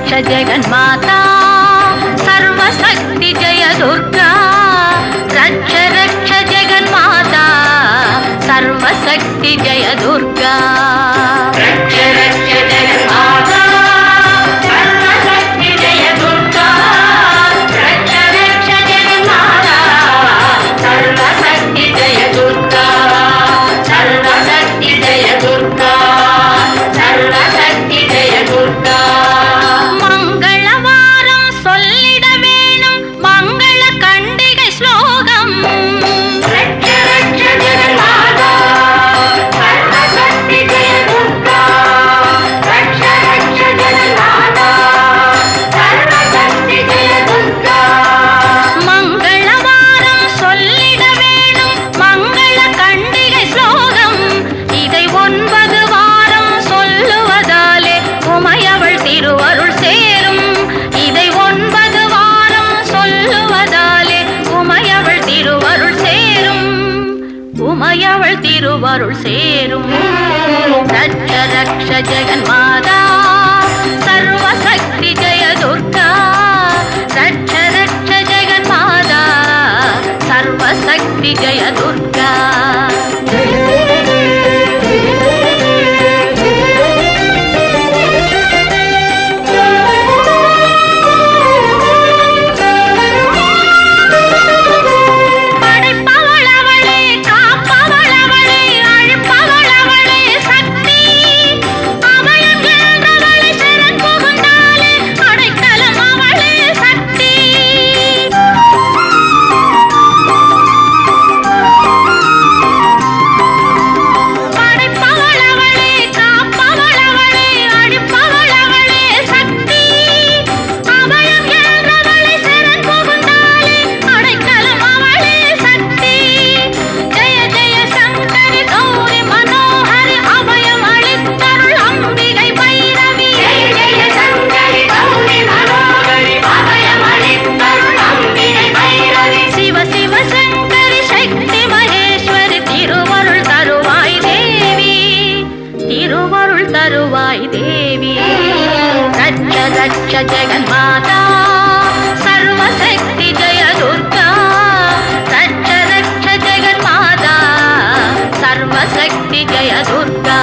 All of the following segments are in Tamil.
रक्ष जगन्माता सर्वशक्ति जय दुर्गा रक्ष रक्ष जगन्माता सर्वशक्ति जय दुर्गा रक्ष रक्ष जगन्माता सर्वशक्ति जय दुर्गा रक्ष रक्ष जगन्माता सर्वशक्ति जय दुर्गा सर्वशक्ति जय दुर्गा सर्वशक्ति जय दुर्गा मंगलवारम சொல்லிட வேணும் மங்கள கண்டிகை ஸ்லோகம் ரட்ச ரட்ச ஜெகன்மாதா சர்வசக்தி ஜெய துர்கா ரட்ச ரட்ச ஜெகன்மாதா சர்வசக்தி ஜெய துர்கா மங்களவாரம் சொல்லிட வேணும் மங்கள கண்டிகை ஸ்லோகம் இதை 9 வாரம் சொல்லுவதாலே உமையவள் திருவருள் சேரும் இதை 9 வாரம் சொல்லுவதாலே உமையவள் திருவருள் சேரும் உமையவள் திருவருள் சேரும் ரட்ச ரக்ஷ ஜெகன்மாதா சர்வசக்தி ஜெய துர்கா ரட்ச ரக்ஷ ஜெகன்மாதா சர்வசக்தி ஜெய துர்கா रक्ष जगन्माता सर्वशक्ति जय दुर्गा रक्ष रक्ष जगन्माता सर्वशक्ति जय दुर्गा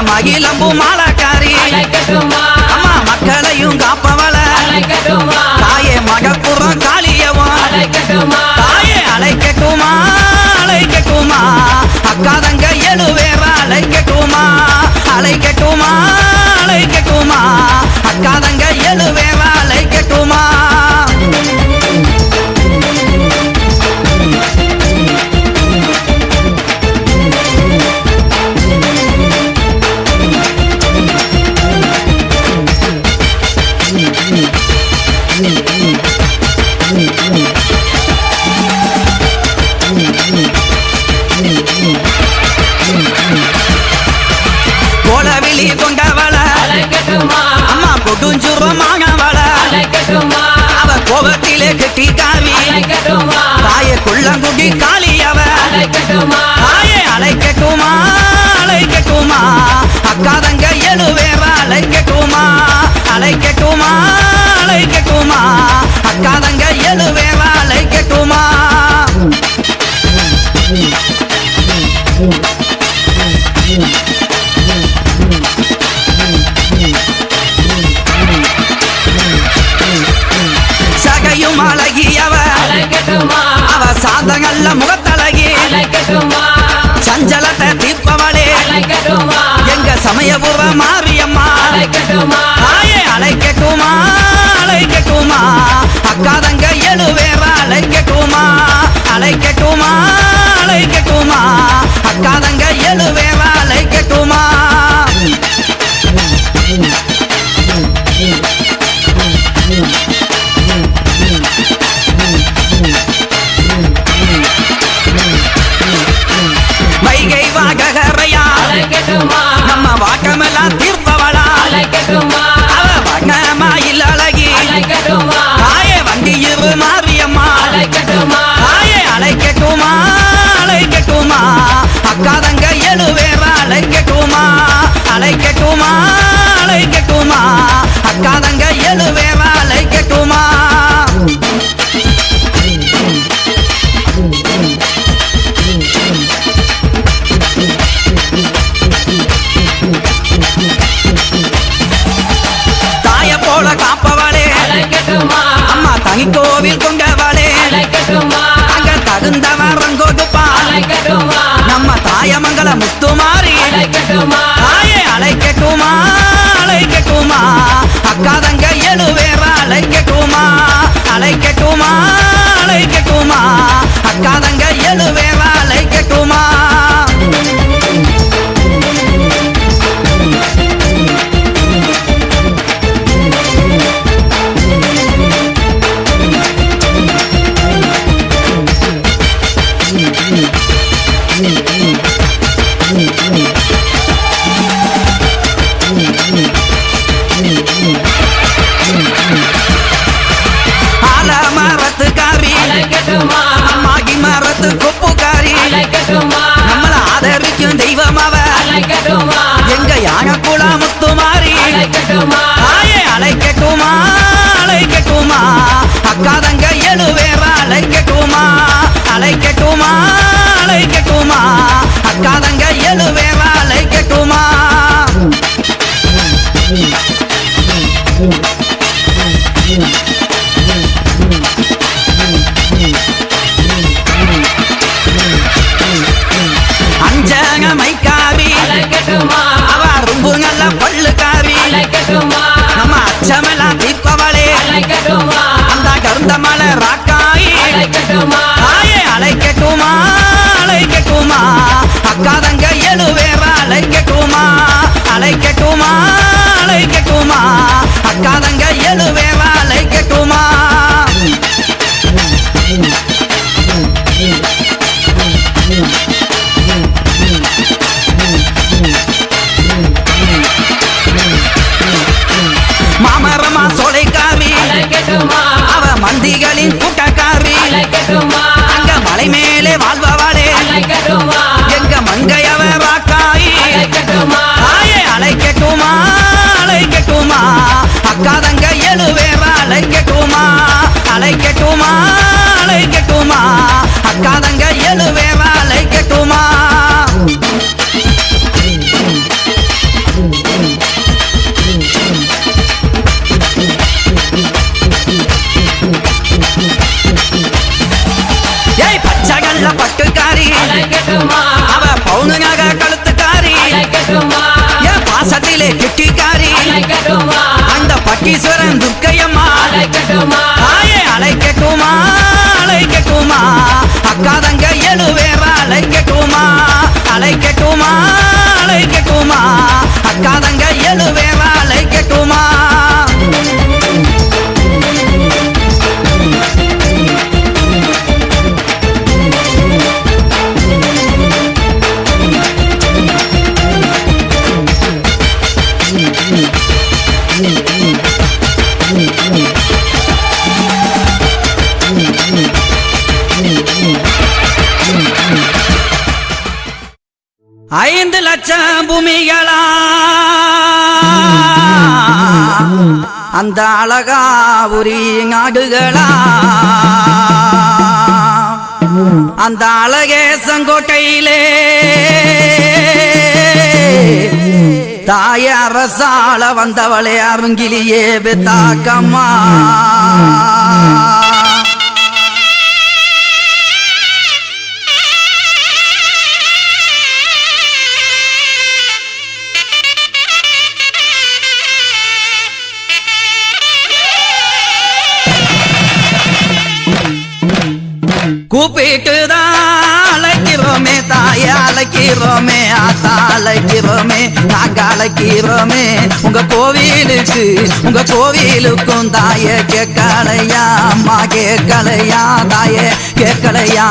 மகிழம்பு மாலக்காரி அம்மா மக்களையும் காப்பவள தாயே மகப்புறம் காளியவன் தாயே அழைக்கட்டுமா அழைக்கட்டுமா அக்கா தங்க 7 பேர் அழைக்கட்டுமா அழைக்கட்டுமா அழைக்கட்டுமா அக்கா தங்க 7 பேர் அழைக்கட்டுமா மாணவள அவ கோபத்திலே கெட்டிக்காரி தாயே குள்ளங்குடி காளி அவ தாயே அழைக்கட்டுமா அழைக்கட்டுமா அக்கா தங்க எழுவேற அழைக்கட்டுமா அழைக்கட்டுமா அழைக்கட்டுமா அக்கா தங்க எழுவேற அழைக்கட்டுமா சகையும் அழகியவ அவ சாந்தங்கள்ல முகத்தழகி சஞ்சலத்தை தீர்ப்பவளே எங்க சமயபுர மாரியம்மா தாயே அழைக்கட்டுமா அழைக்கட்டுமா அக்கா தங்க எழுவேற அழைக்கட்டுமா அழைக்கட்டுமா அழைக்கட்டுமா அக்கா தங்க எழுவேற அழைக்கட்டுமா வைகை வாகரையா நம்ம வாக்கமெல்லாம் தீர்ப்பவளா அவ வண்ணமாயில் அழகி தாயே வண்டியிரு மாரியம்மா தாயே அழைக்கட்டுமா அழைக்கட்டுமா அக்கா தங்க எழுவேற அழைக்கட்டுமா அழைக்கட்டுமா அழைக்கட்டுமா அக்கா தங்க எழுவேற அழைக்கட்டுமா தாய போல காப்பவளே அம்மா தனி கோவில் கொண்டவளே அங்க தகுந்தவரம் கொடுப்பா நம்ம தாயமங்கல முத்துமாரி தாயே அழைக்கட்டுமா அழைக்கட்டுமா அக்கா தங்க எழுவேற அழைக்கட்டுமா அழைக்கட்டுமா அழைக்கட்டுமா அக்கா தங்க எழுவேற அழைக்கட்டுமா ஆலமரத்துக்காரி அம்மாகி மரத்து கொப்புக்காரி நம்மள ஆதரிக்கும் தெய்வம் அவ எங்க யானக்குள முத்துமாரி தாயே அழைக்கட்டுமா அழைக்கட்டுமா அக்கா தங்க எழுவேற அழைக்கட்டுமா அழைக்கட்டுமா அழைக்கட்டுமா அக்கா தங்க எழுவேற அழைக்கட்டுமா அஞ்சன மைக்காரி அவ ரொம்ப நல்ல பல்லுக்காரி நம்ம அச்சமெல்லாம் தீர்ப்பவளே அந்த கருந்த மலை ராக்காயி தாயே அழைக்கட்டுமா அழைக்கட்டுமா அக்கா தங்க எழுவேற அழைக்கட்டுமா அழைக்கட்டுமா அழைக்கட்டுமா அக்கா தங்க எழுவேற அழைக்கட்டுமா மாமரமா சொலைக்காரி அவ மந்திகளின் கூட்டக்காரி அங்க மலை மேலே வாழ்பவளே எங்க மங்கையவ ராக்காயி தாயே அழைக்கட்டுமா அழைக்கட்டுமா அக்கா தங்க எழுவேற அழைக்கட்டுமா அழைக்கட்டுமா அழைக்கட்டுமா அக்கா தங்க எழுவேற அழைக்கட்டுமா 5 லட்சம் பூமிகளா அந்த அழகாபுரி நாடுகளா அந்த அழகேசங்கோட்டையிலே தாய அரசாள வந்தவளே அருங்கிலியே பெத்தாக்கம்மா கூப்பிட்டுதான் அழைக்கிறோமே தாய அழைக்கிறோமே ஆத்தா அழைக்கிறோமே நாங்க அழைக்கிறோமே உங்க கோவிலுக்கும் தாய கேட்கலையா அம்மா கேட்கலையா தாய கேட்கலையா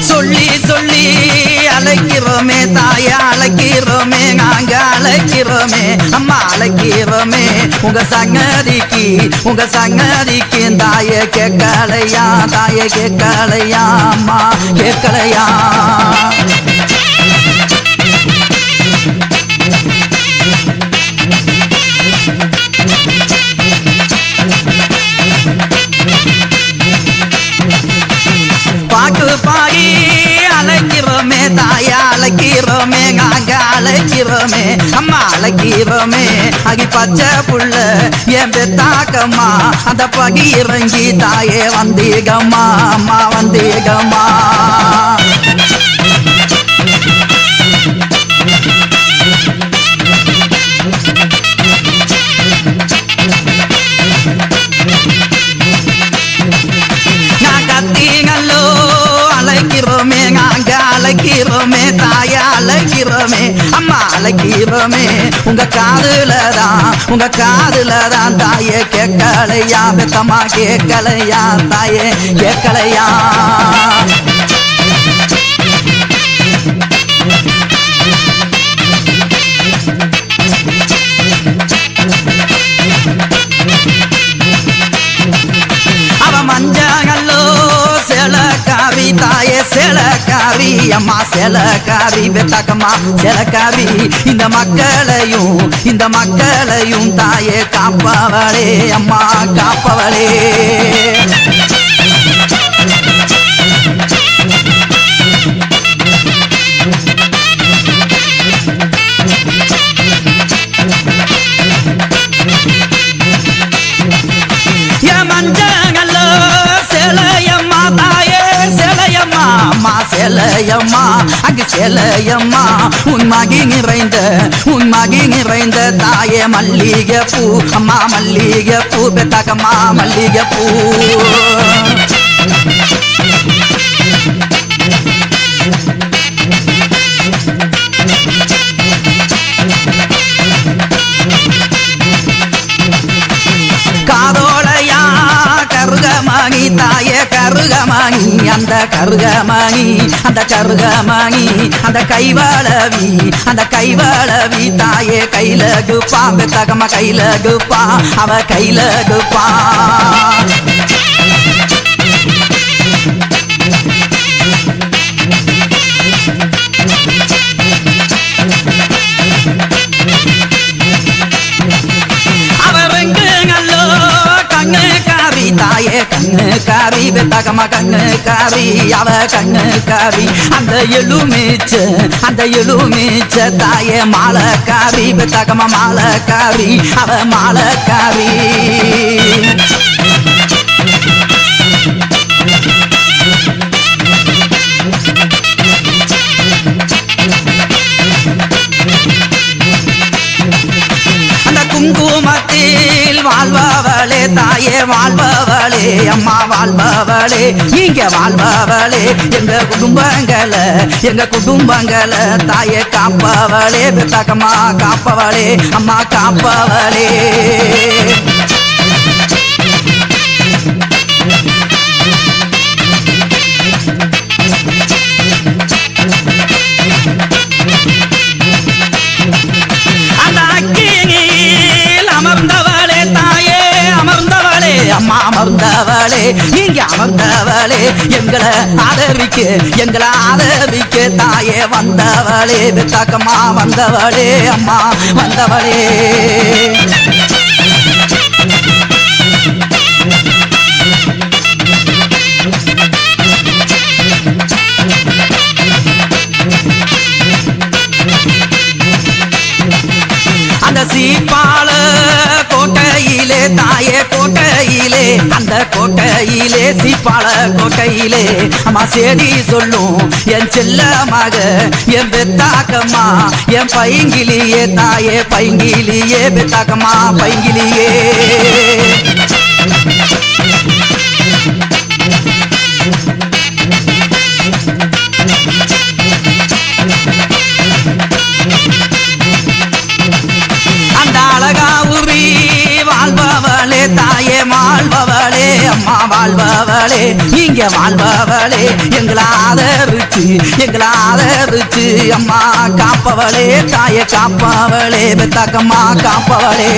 சொல்லி சொல்லி அழைக்கிறோமே தாய அழைக்கிறோமே நாங்க அழைக்கிறோமே அம்மா அழைக்கிறோமே உங்க சங்கதிக்கு தாய கேட்கலையா தாய கேட்கலையா அம்மா கேட்கலையா பாட்டு பாடி அழைக்கிறோமே தாய அழைக்கிறோமே நாங்க அழைக்கிறோமே அம்மா அழைக்கிறோமே அகி பச்சை புள்ள என் பெத்தாக்கம்மா அந்த பகி இறங்கி தாயே வந்தீகம்மா அம்மா வந்தீகம்மா அழைக்கிறோமே நாங்க அழைக்கிறோமே தாய அழைக்கிறோமே அம்மா அழைக்கிறோமே உங்க காதுலதான் தாய கேட்கலையா பெத்தம்மா கேட்கலையா தாய கேட்கலையா அவ மஞ்சளோ சேலக்காரி தாயே சேலக்காரி அம்மா சேலக்காரி பெத்தாக்கம்மா சேலக்காரி இந்த மக்களையும் தாயே காப்பவளே அம்மா காப்பவளே சேலையம்மா தாயே சேலையம்மா அம்மா சேலையம்மா அங்கு சேலையம்மா உன் மகி நிறைந்த தாயே மல்லிகை பூ அம்மா மல்லிகை பூ பெத்தாக்கம்மா மல்லிகை பூ காதோளையா கருகமணி தாயே கருகமணி அந்த கைவளவி தாயே கைலகுப்பா பெத்தகம கைலகுப்பா அவ கைலகுப்பா தாயே கண்ணுக்காரி பெத்தகம கண்ணுக்காரி அவ கண்ணுக்காரி அந்த எலுமிச்ச தாயே மாலக்காரி பெத்தகம மாலக்காரி அவ மாலக்காரி குங்குமத்தில் வாழ்பவளே தாயே வாழ்பவளே அம்மா வாழ்பவளே இங்க வாழ்பவளே எங்க குடும்பங்களை தாயே காப்பவளே பெத்தாக்கம்மா காப்பவளே அம்மா காப்பவளே அந்த ஐயா வந்தவளே எங்களை ஆதரிக்க தாயே வந்தவளே பெத்தாக்கம்மா வந்தவளே அம்மா வந்தவளே அந்த சீப்பால கோட்டையிலே தாயே கோட்டையிலே அந்த கோட்டையிலே சீப்பால கோட்டையிலே அம்மா சேதி சொல்லும் என் செல்லமாக என் பெத்தாக்கம்மா என் பைங்கிலியே தாயே பைங்கிலியே பெத்தாக்கம்மா பைங்கிலியே தாயே வாழ்பவளே அம்மா வாழ்பவளே இங்க வாழ்பவளே எங்களை ஆதரிச்சு அம்மா காப்பவளே தாயே காப்பவளே பெத்தாக்கம்மா காப்பவளே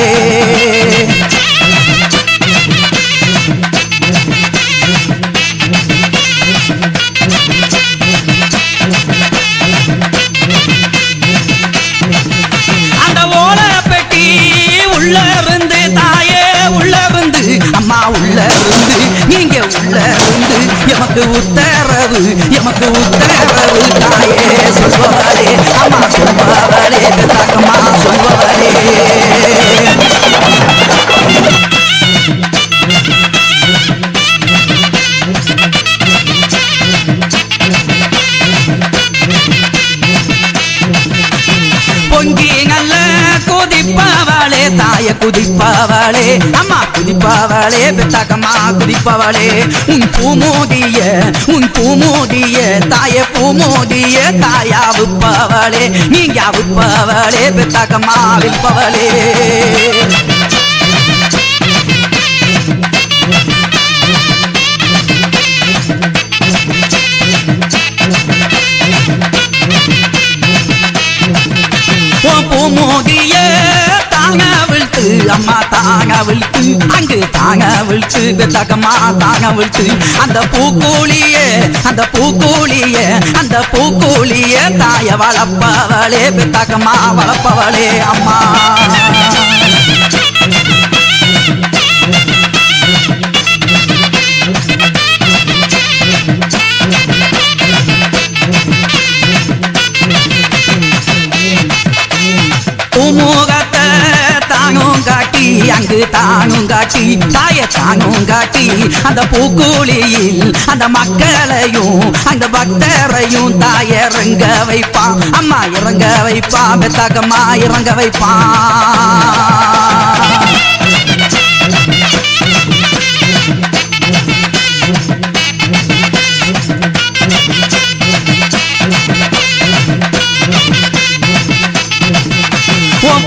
அந்த ஓலை பெட்டி உள்ள இருந்து தாயே உள்ள இருந்து அம்மா உள்ள இருந்து நீங்க உள்ள இருந்து எமக்கு உத்தரவு தாயே சொல்பவளே அம்மா சொல்பவளே பெத்தாக்கம்மா சொல்பவளே பொங்கி நல்ல குதிப்பவளே தாய குதிப்பவளே அம்மா குதிப்பவளே பெத்தாக்கம்மா குதிப்பவளே உன் பூமோதிய தாய பூமோதிய தாயா விப்பவளே நீங்க விப்பவளே பெத்தாக்கம்மா விப்பவளே பூமோதிய தாங்க விழ்த்து அம்மா தாங்க விழ்த்து அங்கு தாங்க விழ்த்து பெத்தாக்கம்மா தாங்க விழ்த்து அந்த பூக்கூலிய தாய வளப்பவளே பெத்தாக்கம்மா வளப்பவளே அம்மா பூமுகத்தை தாங்கும் காட்டி அங்கு தாங்கும் காட்டி தாய தாங்கும் காட்டி அந்த பூக்கூலியில் அந்த மக்களையும் அந்த பக்தரையும் தாய இறங்க வைப்பான் அம்மா இறங்க வைப்பான் பெத்தாக்கம்மா இறங்க வைப்பான்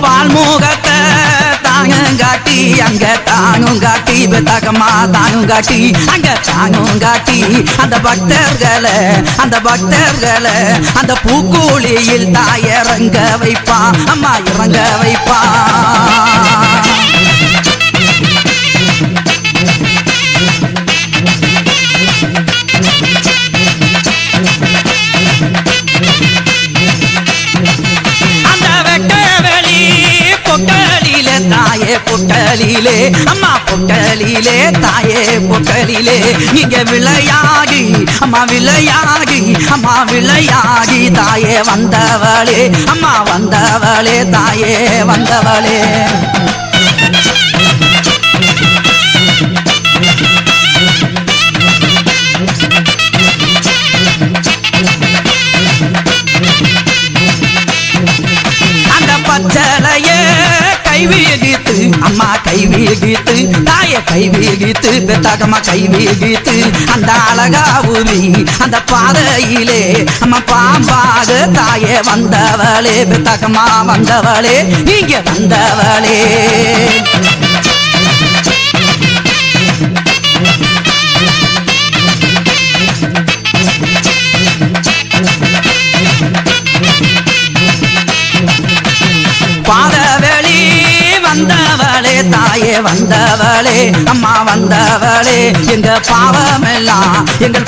பால்முகத்தை தாங்கங்காட்டி அங்க தாங்குங்காட்டி பெத்தாக்கம்மா தாங்குங்காட்டி அங்க தாங்குங்காட்டி அந்த பக்தர்களை அந்த பூக்கூலியில் தாய இறங்க வைப்பான் அம்மா இறங்க வைப்பான் தாயே பொட்டலிலே அம்மா பொட்டலிலே தாயே பொட்டலிலே இங்க விளையாடி அம்மா விளையாடி தாயே வந்தவளே அம்மா வந்தவளே தாயே வந்தவளே அந்த பச்சளையே கைவிகித்து அம்மா கைவிகித்து தாய கைவிகித்து பெத்தாக்கம்மா கைவிகித்து அந்த அழகாவுரி அந்த பாதையிலே அம்மா பாம்பாக தாயே வந்தவளே பெத்தாக்கம்மா வந்தவளே நீங்க வந்தவளே பாதவெளி வந்தவளே தாய தாயே வந்தவளே அம்மா வந்தவளே எங்கள்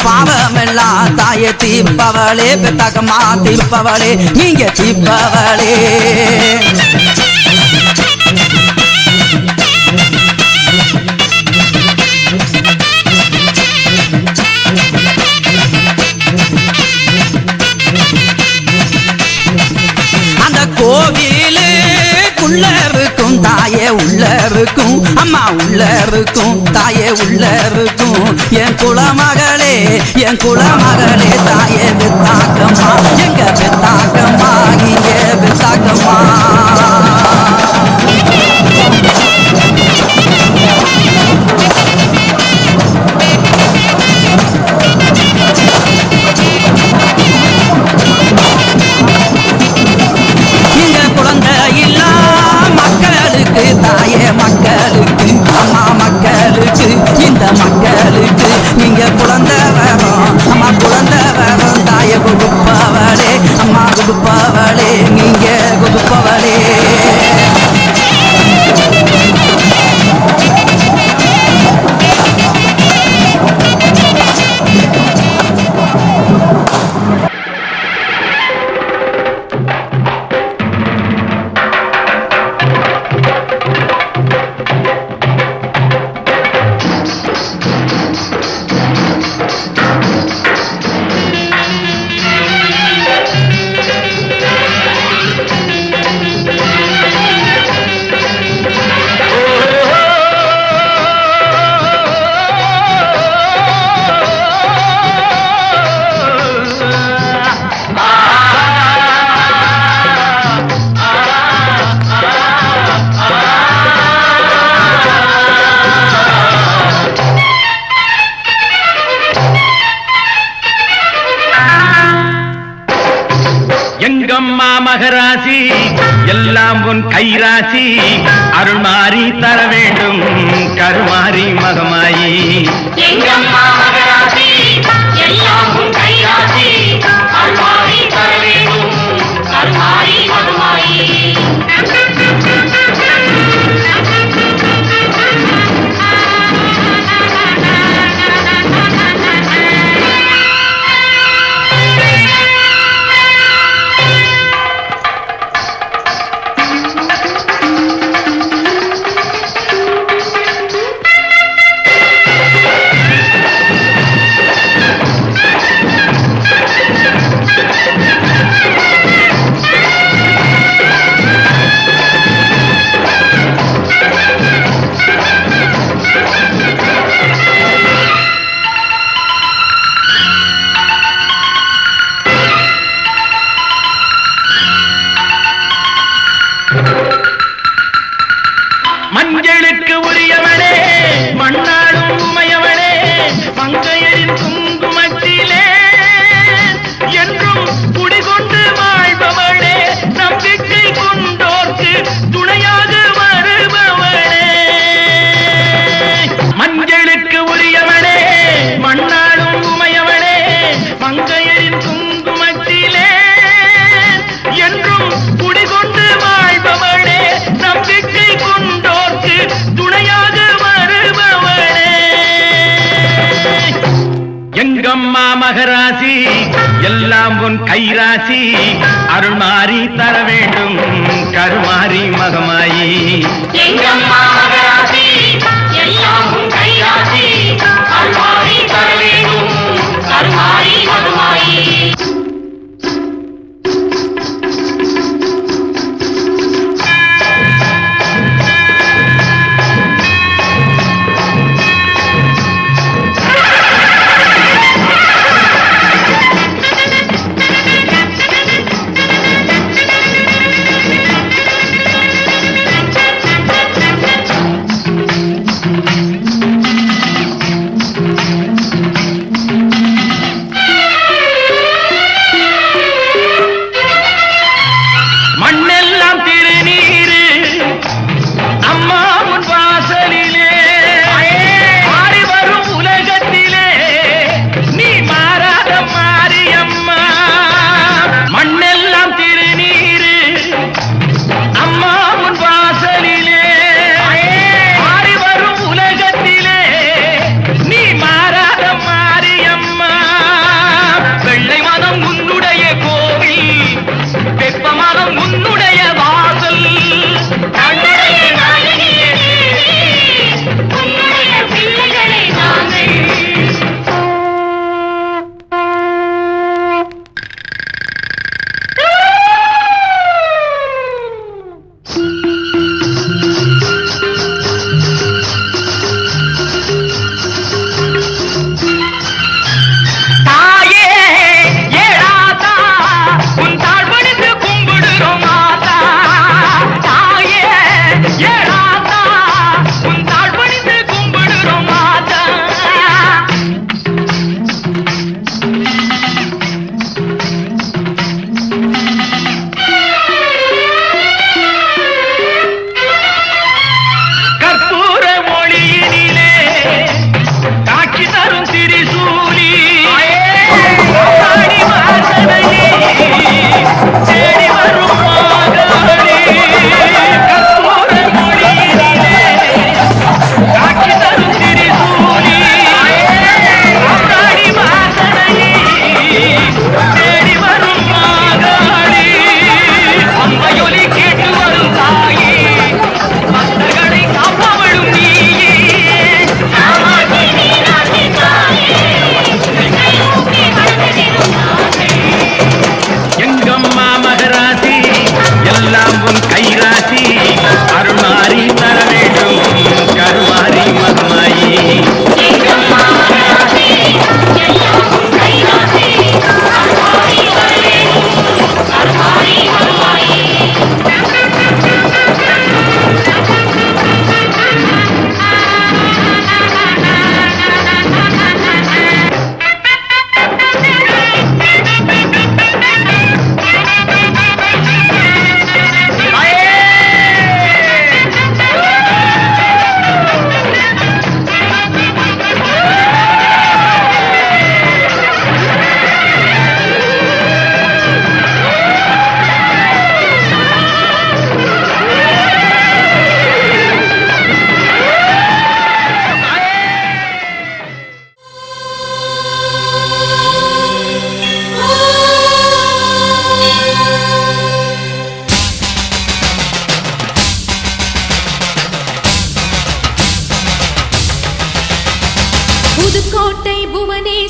பாவமெல்லாம் தாயே தீர்ப்பவளே பெத்தாக்கம்மா தீர்ப்பவளே நீங்க தீர்ப்பவளே கோவிலுக்குள்ள இருக்கும் தாயே உள்ள இருக்கும் அம்மா உள்ள இருக்கும் தாயே உள்ள இருக்கும் என் குலமகளே தாயே பெத்தாக்கம்மா எங்க பெத்தாக்கம்மா இங்க பெத்தாக்கம்மா தாயே மக்களுக்கு அம்மா மக்களுக்கு இந்த மக்களுக்கு நீங்க குழந்தை வரும் அம்மா குழந்தை வரும் தாயே கொடுப்பவளே அம்மா கொடுப்பவளே நீங்க கொடுப்பவளே எங்கம்மா மகராசி எல்லாம் உன் கைராசி அருள்மாறி தர வேண்டும் கருமாறி மகமாயி எங்கம்மா மகராசி எல்லாம் உன் கைராசி அருள்மாறி தர வேண்டும் கருமாறி மகமாயி மஞ்சளுக்கு உரியவனே மண்ணாடும் உமையவனே மங்கையரின் குங்குமத்திலே என்றும் குடிகொண்டு வாழ்பவளே நம்பிக்கை கொண்டோர்க்கு துணையாக வருபவளே மஞ்சளுக்கு உரியவனே மண்ணாடும் உமையவனே மங்கையரின் குங்குமத்திலே என்றும் குடிகொண்டு வாழ்பவளே நம்பிக்கை கொண்டோர்க்கு துணையாக வருபவளே எங்கம்மா மகராசி எல்லாம் உன் கைராசி அருள்மாறி தர வேண்டும் கருமாறி மகமாயி எங்கம்மா மகராசி எல்லாம் உன் கைராசி அருள்மாறி தர வேண்டும் கருமாறி மகமாயி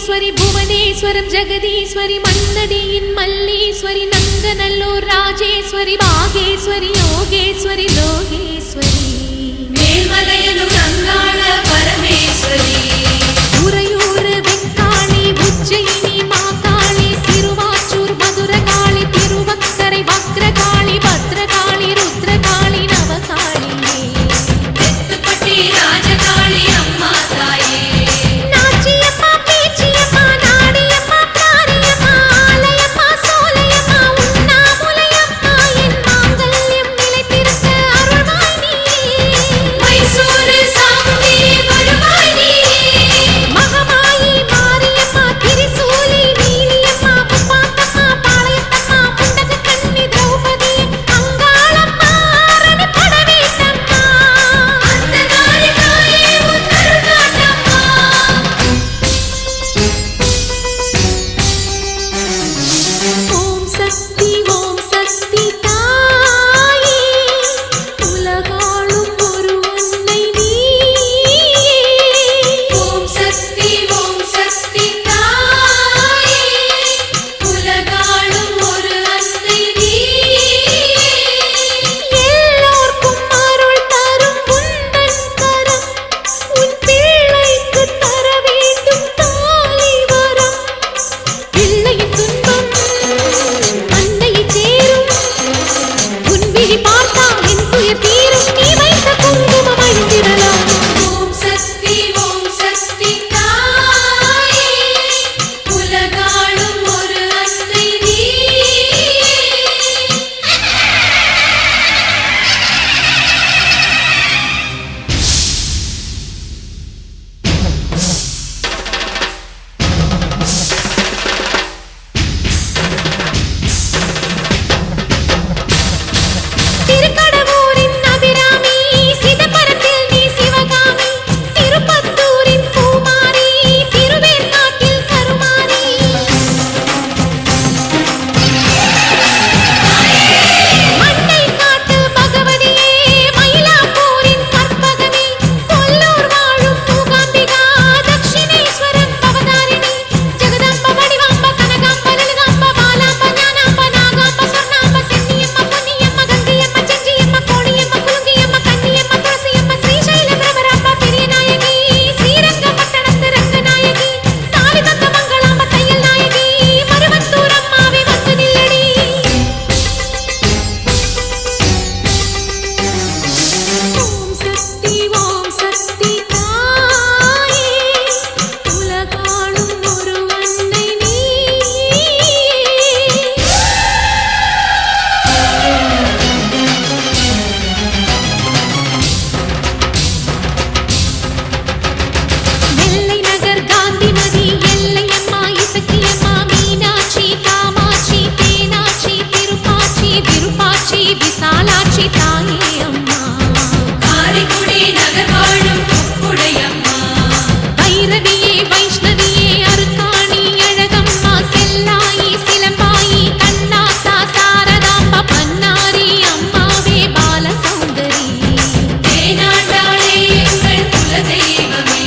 மகேஸ்வரி புவனேஸ்வரம் ஜெகதீஸ்வரி மன்னடியின் மல்லீஸ்வரி நங்கநல்லூர் ராஜேஸ்வரி பாகேஸ்வரி யோகேஸ்வரி லோகேஸ்வரி மேல்மலையனூர் அங்காள பரமேஸ்வரி உறையூர் வெக்காளி உஜ்ஜயினி மாகாளி சிறுவாச்சூர் மதுரகாளி திருவக்கரை வக்ரகாளி பத்ரகாளி ருத்ரகாளி நவகாளியே தெத்துப்பட்டி ராஜகாளி அம்மா தாயே நாச்சியம்மா பேச்சியம்மா நாடியம்மா காரியம்மா ஆலயம்மா சோலையம்மா உண்ணாமுலையம்மா என் மாங்கல்யம் நிலைத்திருக்க அருள்வாய் நீயே மைசூரு சாமுண்டி வருவாய் நீயே மகமாயி மாரியம்மா திரிசூலி நீலியம்மா முப்பாத்தம்மா பாளையத்தம்மா புண்டக கண்ணி திரௌபதி அங்காளம்மா அரணி படவேட்டம்மா அந்த நாளிகாயே உத்தருள் காட்டம்மா ஓம் சக்தி தாயே உலகாளும் ஒரு அன்னை நீயே ஓம் சக்தி தாயே உலகாளும் ஒரு அன்னை நீயே எல்லோர்க்கும் அருள் தரும் உந்தன் கரம் உன் பிள்ளைக்கு தர வேண்டும் தாலி வரம் பிள்ளையின் துன்பம் அன்னையை சேரும் உன் விழி பார்த்தால் என் துயர் தீரும் நீ வைத்த குங்குமம் அழிந்திடலாம் ஓம் சக்தி தாயே உலகாளும் ஒரு அன்னை நீயே திருக்கடவூரின் அபிராமி சிதம்பரத்தில் நீ சிவகாமி திருப்பத்தூரின் பூமாரி திருவேற்காட்டில் கருமாரி மண்ணை காட்டு பகவதியே மயிலாப்பூரின் கற்பகமே கொல்லூர் வாழும் மூகாம்பிகா தட்சிணேஸ்வரம் அவதாரிணி ஜெகதாம்ப வடிவாம்ப கனகாம்ப லலிதாம்ப பாலாம்ப ஞானாம்ப நாகாம்ப சொர்ணாம்ப சென்னியம்மா பொன்னியம்மா கங்கையம்மா செஞ்சியம்மா கோடியம்மா குலுங்கியம்மா கன்னியம்மா துளசியம்மா ஸ்ரீசைல பிரபராம்ப பெரிய நாயகி ஸ்ரீரங்கப்பட்டணத்து ரங்கநாயகி தாலி தந்த மங்களாம்ப தையல் நாயகி மருவத்தூர் அம்மாவே வந்து நில்லடி ஓம் சக்தி தாயே உலகாளும் ஒரு அன்னை நீயே நெல்லை நகர் காந்திமதி எல்லையம்மா இசக்கியம்மா மீனாட்சி காமாட்சி தேனாட்சி திருப்பாச்சி விருப்பாச்சி விசாலாட்சி தாயே அம்மா காரைக்குடி நகர் வாழும் உடையம்மா பைரவியே வைஷ்ணவியே அருக்காணி அழகம்மா செல்லாயி சிலம்பாயி கண்ணாத்தா சாரதாம்பா பன்னாரி அம்மாவே பாலசௌந்தரி தேனாண்டாளே எங்கள் குலதெய்வமே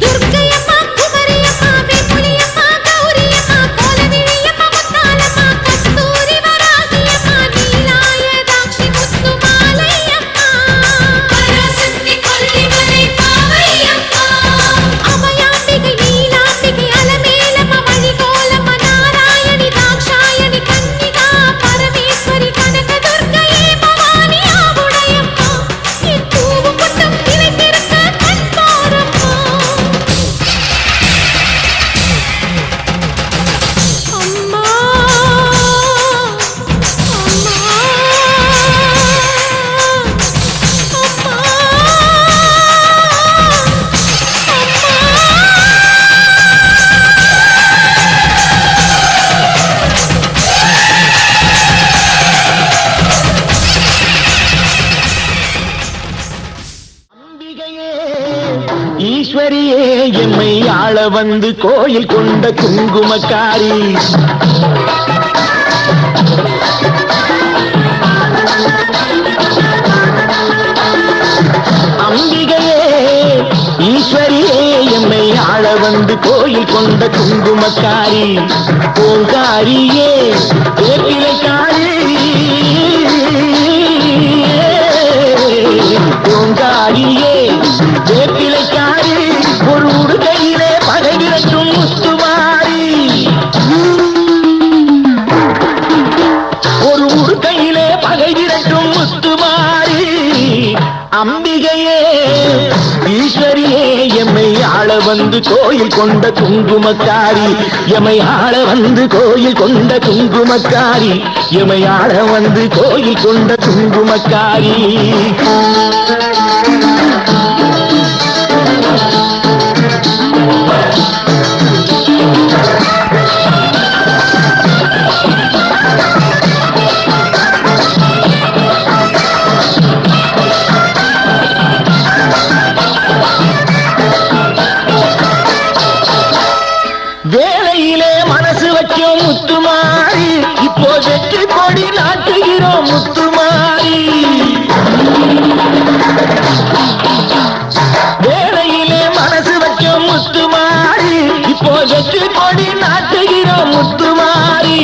துர்க்கையம்மா குமரியம்மா வேப்புலியம்மா கௌரியம்மா கோலவிழியம்மா முத்தாலம்மா கஸ்தூரி வராகியம்மா நீலாயதாட்சி முத்துமாலையம்மா பராசக்தி கொல்லிமலை பாவையம்மா அபயாம்பிகை நீலாம்பிகை அலமேலம்மா வழிகோலம்மா நாராயணி தாக்ஷாயணி கன்னிகா பரமேஸ்வரி கனகதுர்க்கையே பவானி ஆவுடையம்மா என் பூவும் பொட்டும் நிலைத்திருக்க கண் பாரம்மா அம்மா அம்பிகையே ஈஸ்வரியே எம்மை ஆள வந்து கோயில் கொண்ட குங்குமக்காரி அம்பிகையே ஈஸ்வரியே எம்மை ஆள வந்து வந்து கோயில் கொண்ட குங்குமக்காரி ஓங்காரியே வேப்பிலைக்காரி ஓங்காரியே வேப்பிலைக்காரி ஒரு உடுக்கையிலே பகை விரட்டும் முத்துமாரி ஒரு உடுக்கையிலே பகை விரட்டும் முத்துமாரி அம்பிகையே ஈஸ்வரியே எம்மை ஆள வந்து கோயில் கொண்ட குங்குமக்காரி எமை ஆள வந்து கோயில் கொண்ட குங்குமக்காரி எமை ஆள வந்து கோயில் கொண்ட குங்குமக்காரி வேலையிலே மனசு வைக்கும் முத்துமாரி இப்போ வெற்றி கொடி நாட்டுகிறோம் முத்துமாரி வேலையிலே மனசு வைக்கும் முத்துமாரி இப்போ வெற்றி கொடி நாட்டுகிறோம் முத்துமாரி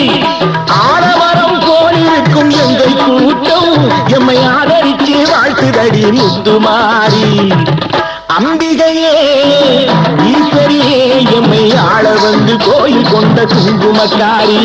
ஆடவரம் போலிருக்கும் எங்கள் கூட்டம் எம்மை ஆதரித்து வாழ்த்துதடி முத்துமாரி அம்பிகையே ஈஸ்வரியே எம்மை ஆள வந்து கோயில் கொண்ட குங்குமக்காரி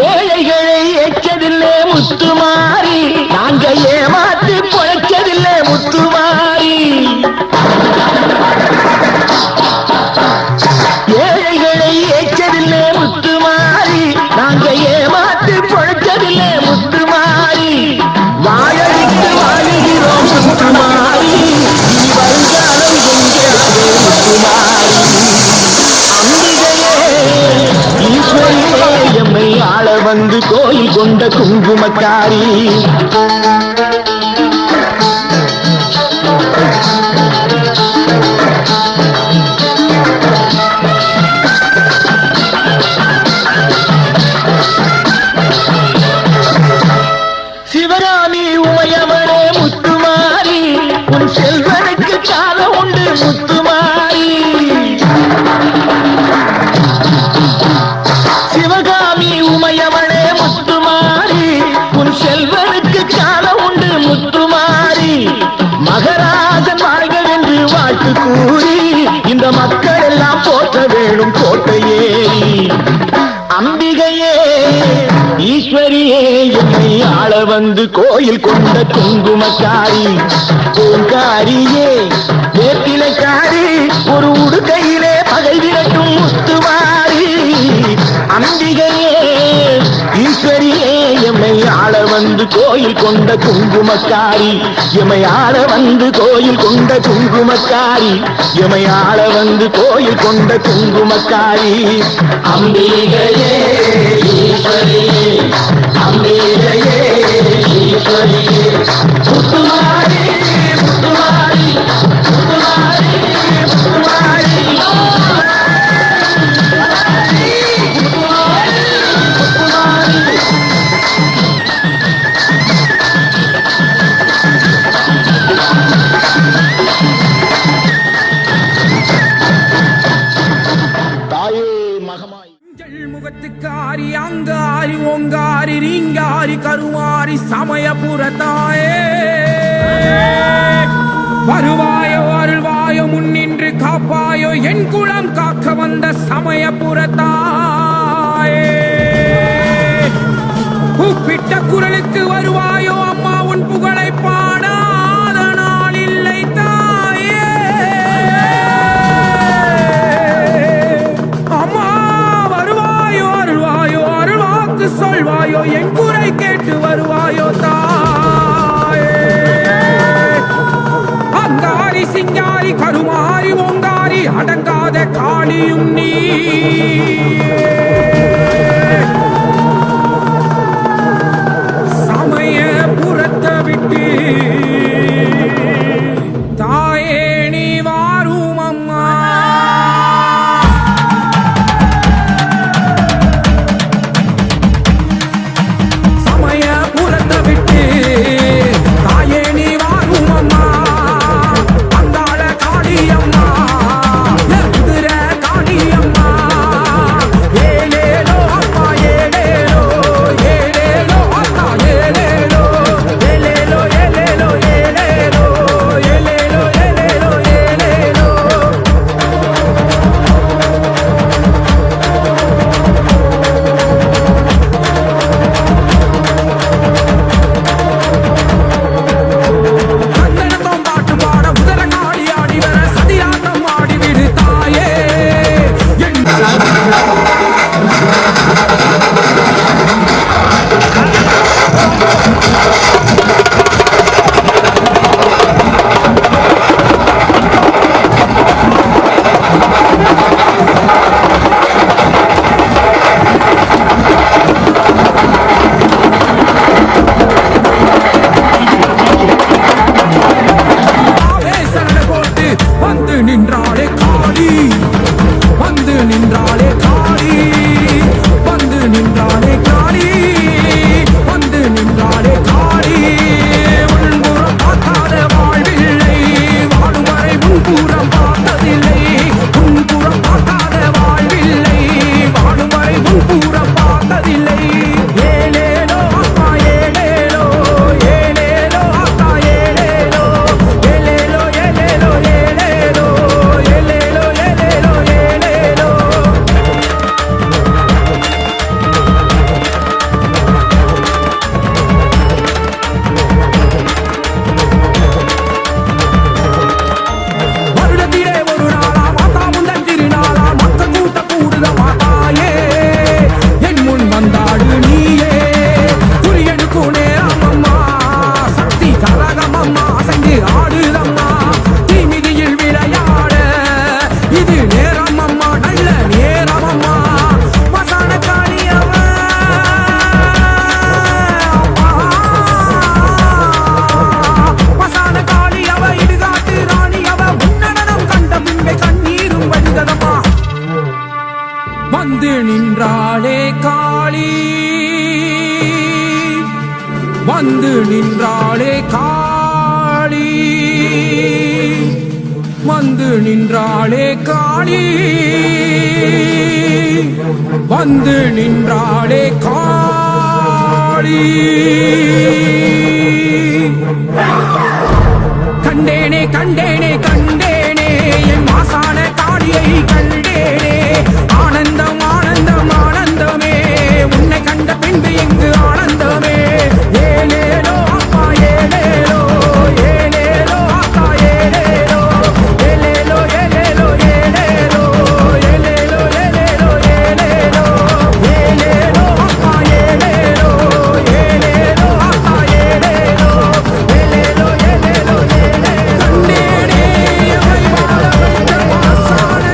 ஏழைகளை எச்சதில்லை முத்துமாரி நாங்க ஏமாத்து பொழைச்சதில்லை முத்துமாரி ஏழைகளை ஏச்சதில்லை முத்துமாரி நாங்க ஏமாத்து பொழைச்சதில்லை முத்துமாரி வாழடித்து வாழுகிறோம் முத்துமாரி இனி வருங்காலம் எங்கே முத்துமாரி அம்பிகையே ஈஸ்வரியே எம்மை ஆள வந்து கோயில் கொண்ட குங்குமக்காரி சிவகாமி உமையவளே முத்துமாரி உன் செல்வனுக்கு காலம் உண்டு முத்துமாரி சிவகாமி உமையவளே முத்துமாரி உன் செல்வனுக்கு காலம் உண்டு முத்துமாரி மகராஜன் வாழ்கவென்று வாழ்த்து கூறி இந்த மக்கள் எல்லாம் போற்ற வேணும் கோட்டையேறி அம்பிகையே ஈஸ்வரியே என்னை ஆள வந்து கோயில் கொண்ட குங்குமக்காரி ஓங்காரியே வேப்பிலைக்காரி ஒரு உடுக்கையிலே பகை விரட்டும் முத்துமாரி அம்பிகையே ஈஸ்வரியே எம்மை ஆள வந்து கோயில் கொண்ட குங்குமக்காரி எமை ஆள வந்து கோயில் கொண்ட குங்குமக்காரி எமை ஆள வந்து கோயில் கொண்ட குங்குமக்காரி அம்பிகையே ஈஸ்வரியே அம்பிகையே ஈஸ்வரியே முத்துமாரி முத்துமாரி முத்துமாரி முத்துமாரி முகத்துக்காரி அங்காரி ஓங்காரி ரீங்காரி கருமாரி சமயபுரத்தாயே வருவாயோ அருள்வாயோ முன்னின்று காப்பாயோ என் குலம் காக்க வந்த சமயபுரத்தாயே கூப்பிட்ட குரலுக்கு வருவாயோ அம்மா உன் புகழை பாடாத நாள் இல்லை தாயே அம்மா வருவாயோ அருள்வாயோ அருள்வாக்கு சொல்வாயோ என் குறை கேட்டு வருவாயோ தாயே அங்காரி சிங்காரி கருமாரி ஓங்காரி அடங்காத காளியும் நீ சமயபுரத்தை விட்டு தாயே நீ வாரும் அம்மா வந்து நின்றாளே காளி வந்து நின்றாளே காளி வந்து நின்றாளே காளி வந்து நின்றாளே காளி கண்டேனே கண்டேனே கண்டேனே என் மாசான காளியை கண்டேனே ஆனந்தம் ஆனந்தம் ஆனந்தமே உன்னை கண்ட பின்பு எங்கு ஆனந்தமே ஏலேலோ அப்பா ஏலேலோ ஏலேலோ அப்பா ஏலேலோ ஏலேலோ ஏலேலோ ஏலேலோ ஏலேலோ ஏலேலோ ஏலேலோ ஏலேலோ அப்பா ஏலேலோ ஏலேலோ அப்பா ஏலேலோ ஏலேலோ ஏலேலோ ஏலேலோ கண்டேனே எமை வாழ வைத்த மாசான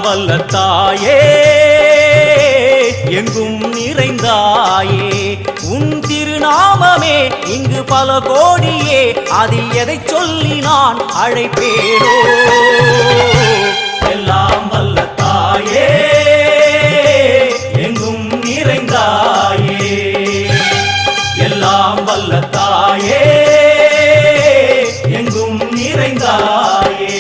வல்ல தாயே எங்கும் நிறைந்தாயே உன் திருநாமமே இங்கு பல கோடியே அதில் எதை சொல்லி நான் அழைப்பேனோ எல்லாம் வல்ல தாயே எங்கும் நிறைந்தாயே எல்லாம் வல்ல தாயே எங்கும் நிறைந்தாயே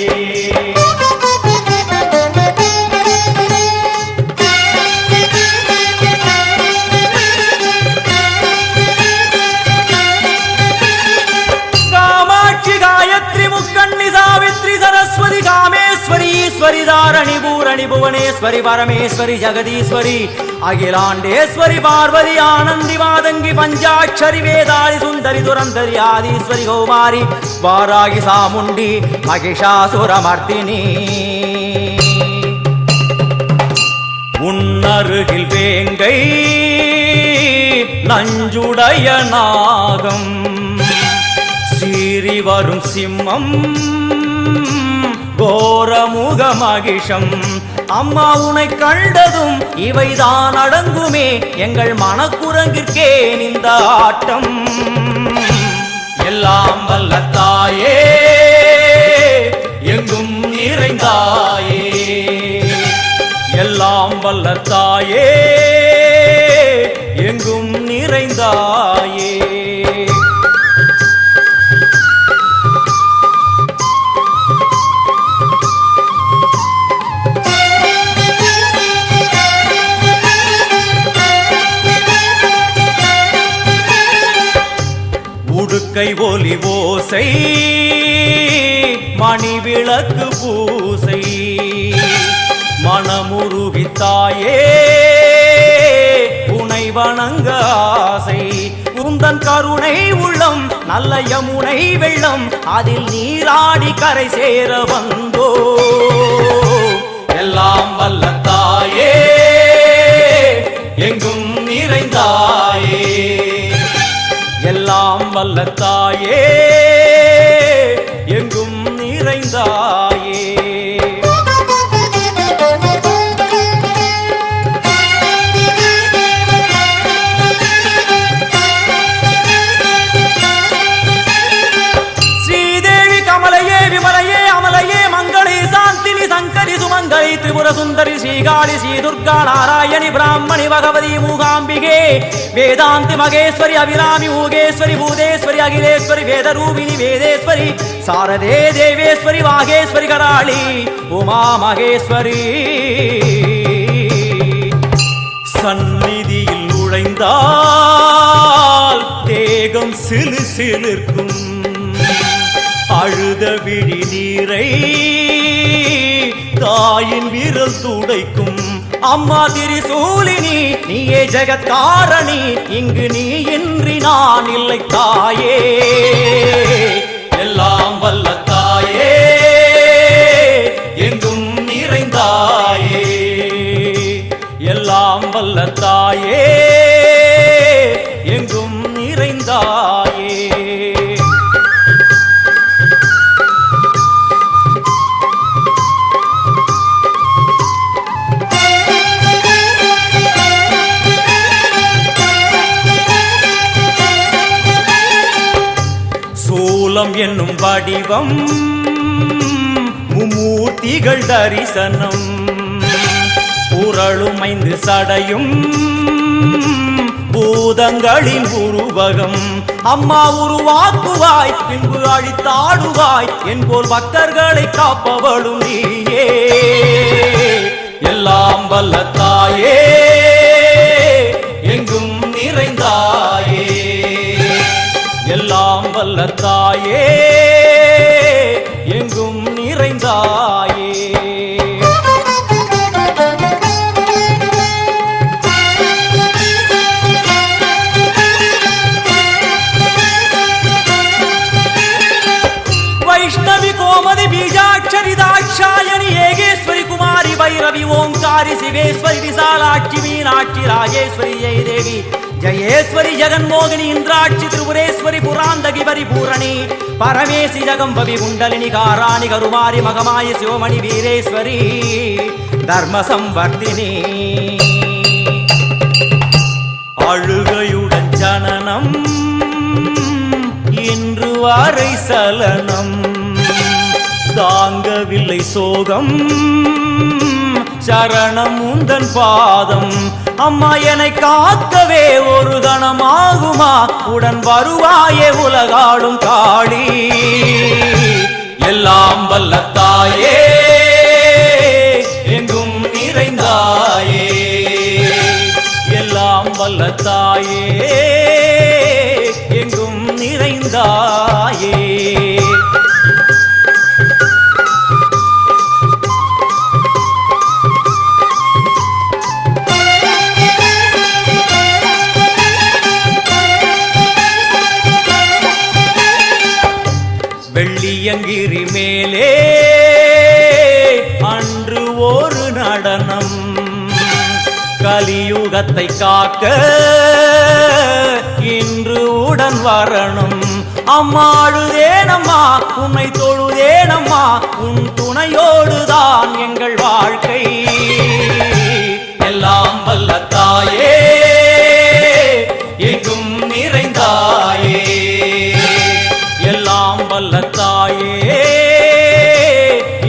सरस्वती कामेश्वरी ईश्वरी धारणी पूरणी भुवनेश्वरी परमेश्वरी जगदीश्वरी अखिलांडेश्वरी पार्वती आनंदी मादंगी पंचाक्षरी वेदाली सुंदरी दुरंधरी आदिश्वरी कौमारी वारागी सामुंडी महिषासुरमर्दिनी உன்னருகில் வேங்கை நஞ்சுடைய நாகம் சீறி வரும் சிம்மம் கோரமுக மகிஷம் அம்மா உனை கண்டதும் இவைதான் அடங்குமே எங்கள் மனக்குரங்கிற்கே இந்த ஆட்டம் எல்லாம் வல்ல தாயே எங்கும் நிறைந்தாயே எல்லாம் வல்ல தாயே எங்கும் நிறைந்தாயே உடுக்கை ஒலி ஓசை மணி விளக்கு பூசை மனமுருகித்தாயே உனை வணங்க ஆசை உந்தன் கருணை உள்ளம் நல்ல யமுனை வெள்ளம் அதில் நீராடி கரை சேர வந்தோ எல்லாம் வல்ல தாயே எங்கும் நிறைந்தாயே எல்லாம் வல்ல தாயே எங்கும் நிறைந்தாயே ஸ்ரீதேவி கமலையே விமலையே அமலையே மங்களே சாந்தினி சங்கரி சுமங்கலி திரிபுர சுந்தரி ஸ்ரீகாளி ஸ்ரீ துர்கா நாராயணி பிராமணி பகவதி மூகாம்பிகே வேதாந்தி மகேஸ்வரி அபிராமி ஊகேஸ்வரி பூதேஸ்வரி அகிலேஸ்வரி வேதரூபிணி வேதேஸ்வரி சாரதே தேவேஸ்வரி வாகேஸ்வரி கராளி உமா மகேஸ்வரி சந்நிதியில் நுழைந்தால் தேகம் சிலு சிலிர்க்கும் அழுத விழி நீரை தாயின் விரல் துடைக்கும் அம்மா திரிசூலினி நீயே ஜெகத்காரணி இங்கு நீ இன்றி நான் இல்லை தாயே எல்லாம் வல்ல தாயே எங்கும் நிறைந்தாயே எல்லாம் வல்ல தாயே எங்கும் நிறைந்தாயே என்னும் வடிவம் மும்மூர்த்திகள் தரிசனம் புரளும் 5 சடையும் பூதங்களின் உருவகம் அம்மா உருவாக்குவாய் பின்பு அழித்தாடுவாய் என்போல் பக்தர்களை காப்பவளும் நீயே எல்லாம் வல்ல தாயே எங்கும் நிறைந்தாயே எல்லாம் வல்ல தாயே எங்கும் நிறைந்தாயே வைஷ்ணவி கோமதி பீஜாட்சரி தாட்சாயணி ஏகேஸ்வரி குமாரி வைரவி ஓங்காரி சிவேஸ்வரி விசாலாட்சி மீனாட்சி ராஜேஸ்வரி ஜெய தேவி जयेश्वरी जगन्मोहिनी इंद्राक्षी त्रिपुरेश्वरी पुरांदगी परिपूरणी परमेशी जगंबवी कुंडलिनी काराणि करुमारी मगमायि शिवमणि वीरेश्वरी தர்ம சம்வர்த்தினி அழுகையுடன் ஜனனம் இன்று வாரை சலனம் தாங்கவில்லை சோகம் சரணம் உந்தன் பாதம் அம்மா என்னை காக்கவே ஒரு கணமாகுமா உடன் வருவாயே உலகாடும் காளி எல்லாம் வல்ல தாயே எங்கும் நிறைந்தாயே எல்லாம் வல்ல தாயே எங்கும் நிறைந்தாயே வெள்ளியங்கிரி மேலே அன்று ஒரு நடனம் கலியுகத்தை காக்க இன்று உடன் வரணும் அம்மாழுதேனம்மா உன்னை தொழுதேனம்மா உன் துணையோடுதான் எங்கள் வாழ்க்கை எல்லாம் வல்ல தாயே எங்கும் நிறைந்தாயே எல்லாம் வல்ல தாயே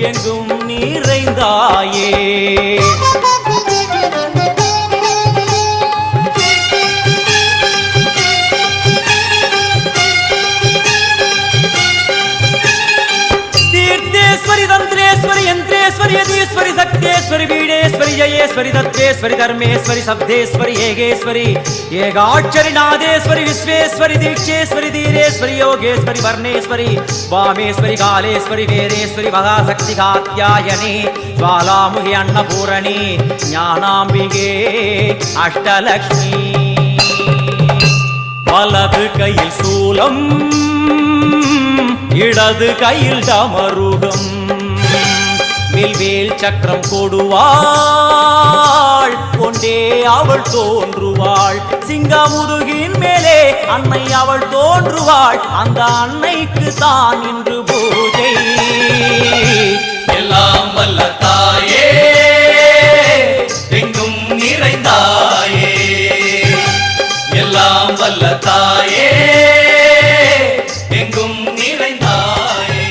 எங்கும் நிறைந்தாயே தீர்த்தேஸ்வரி தந்திரேஸ்வரி யந்திரேஸ்வரி யதீஸ்வரி சக்தேஸ்வரி பீடேஸ்வரி ஜயேஸ்வரி தத்வேஸ்வரி தர்மேஸ்வரி சப்தேஸ்வரி ஏகேஸ்வரி ஏகாட்சரி நாதேஸ்வரி விஸ்வேஸ்வரி தீட்சேஸ்வரி தீரேஸ்வரி யோகேஸ்வரி வர்ணேஸ்வரி வாமேஸ்வரி காலேஸ்வரி வேரேஸ்வரி மகாசக்தி காத்யாயனி ஜ்வாலாமுகி அன்னபூரணி ஞானாம்பிகே அஷ்டலக்ஷ்மி வலது கையில் சூலம் இடது கையில் டமருகம் வில்வேல் சக்கரம் கொடுவாள் கொண்டே அவள் தோன்றுவாள் சிங்கமுதுகின் மேலே அன்னை அவள் தோன்றுவாள் அந்த அன்னைக்கு தான் இன்று பூஜை எல்லாம் வல்ல தாயே எங்கும் நிறைந்தாயே எல்லாம் வல்ல தாயே எங்கும் நிறைந்தாயே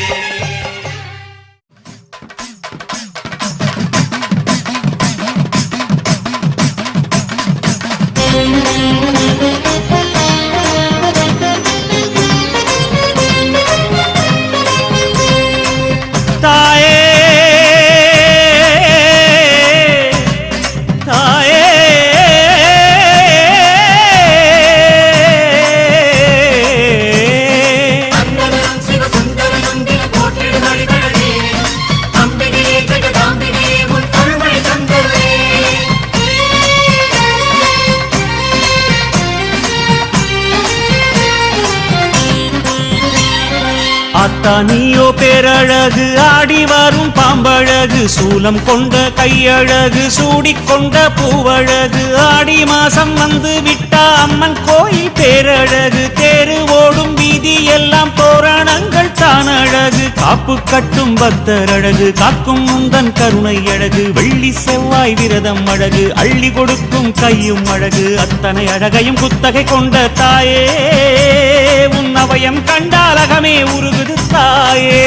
தாயே தாயே அந்தரம் சிவசுந்தரநந்தின போற்றிடு வழிபடவே அம்பிகையே ஜெகதாம்பிகையே உன் அருள்மழை தந்தருளே அத்தானியோ பேரழகு ஆடி வரும் பாம்பழகு சூலம் கொண்ட கையழகு சூடிக்கொண்ட பூவழகு ஆடி மாசம் வந்து விட்டா அம்மன் கோயில் பேரழகு தேரு ஓடும் வீதி எல்லாம் தோரணங்கள் தான் அழகு காப்பு கட்டும் பக்தர் அழகு காக்கும் முந்தன் கருணை அழகு வெள்ளி செவ்வாய் விரதம் அழகு அள்ளி கொடுக்கும் கையும் அழகு அத்தனை அழகையும் குத்தகை கொண்ட தாயே உன் அவயம் கண்டாலகமே உருகுது தாயே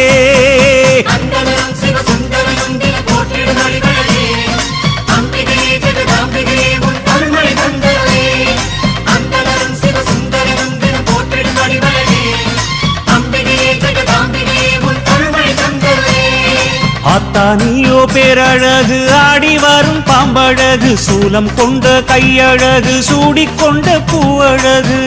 அந்தரம் சிவசுந்தரநந்தின போற்றிடு வழிபடவே அம்பிகையே ஜெகதாம்பிகையே உன் அருள்மழை தந்தருளே அந்தரம் சிவசுந்தரநந்தின போற்றிடு வழிபடவே அம்பிகையே ஜெகதாம்பிகையே உன் அருள்மழை தந்தருளே ஆத்தானியோ பேரழகு ஆடி வரும் பாம்பழகு சூலம் கொண்ட கையழகு சூடிக்கொண்ட பூவழகு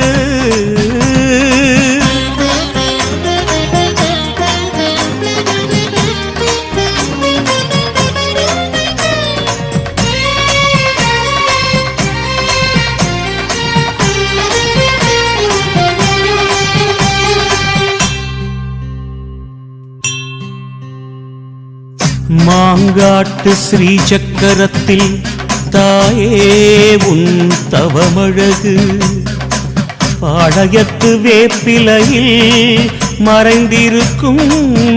மாங்காட்டு ஸ்ரீ சக்கரத்தில் தாயே உன் தவமழகு பாளையத்து வேப்பிலையில் மறைந்திருக்கும்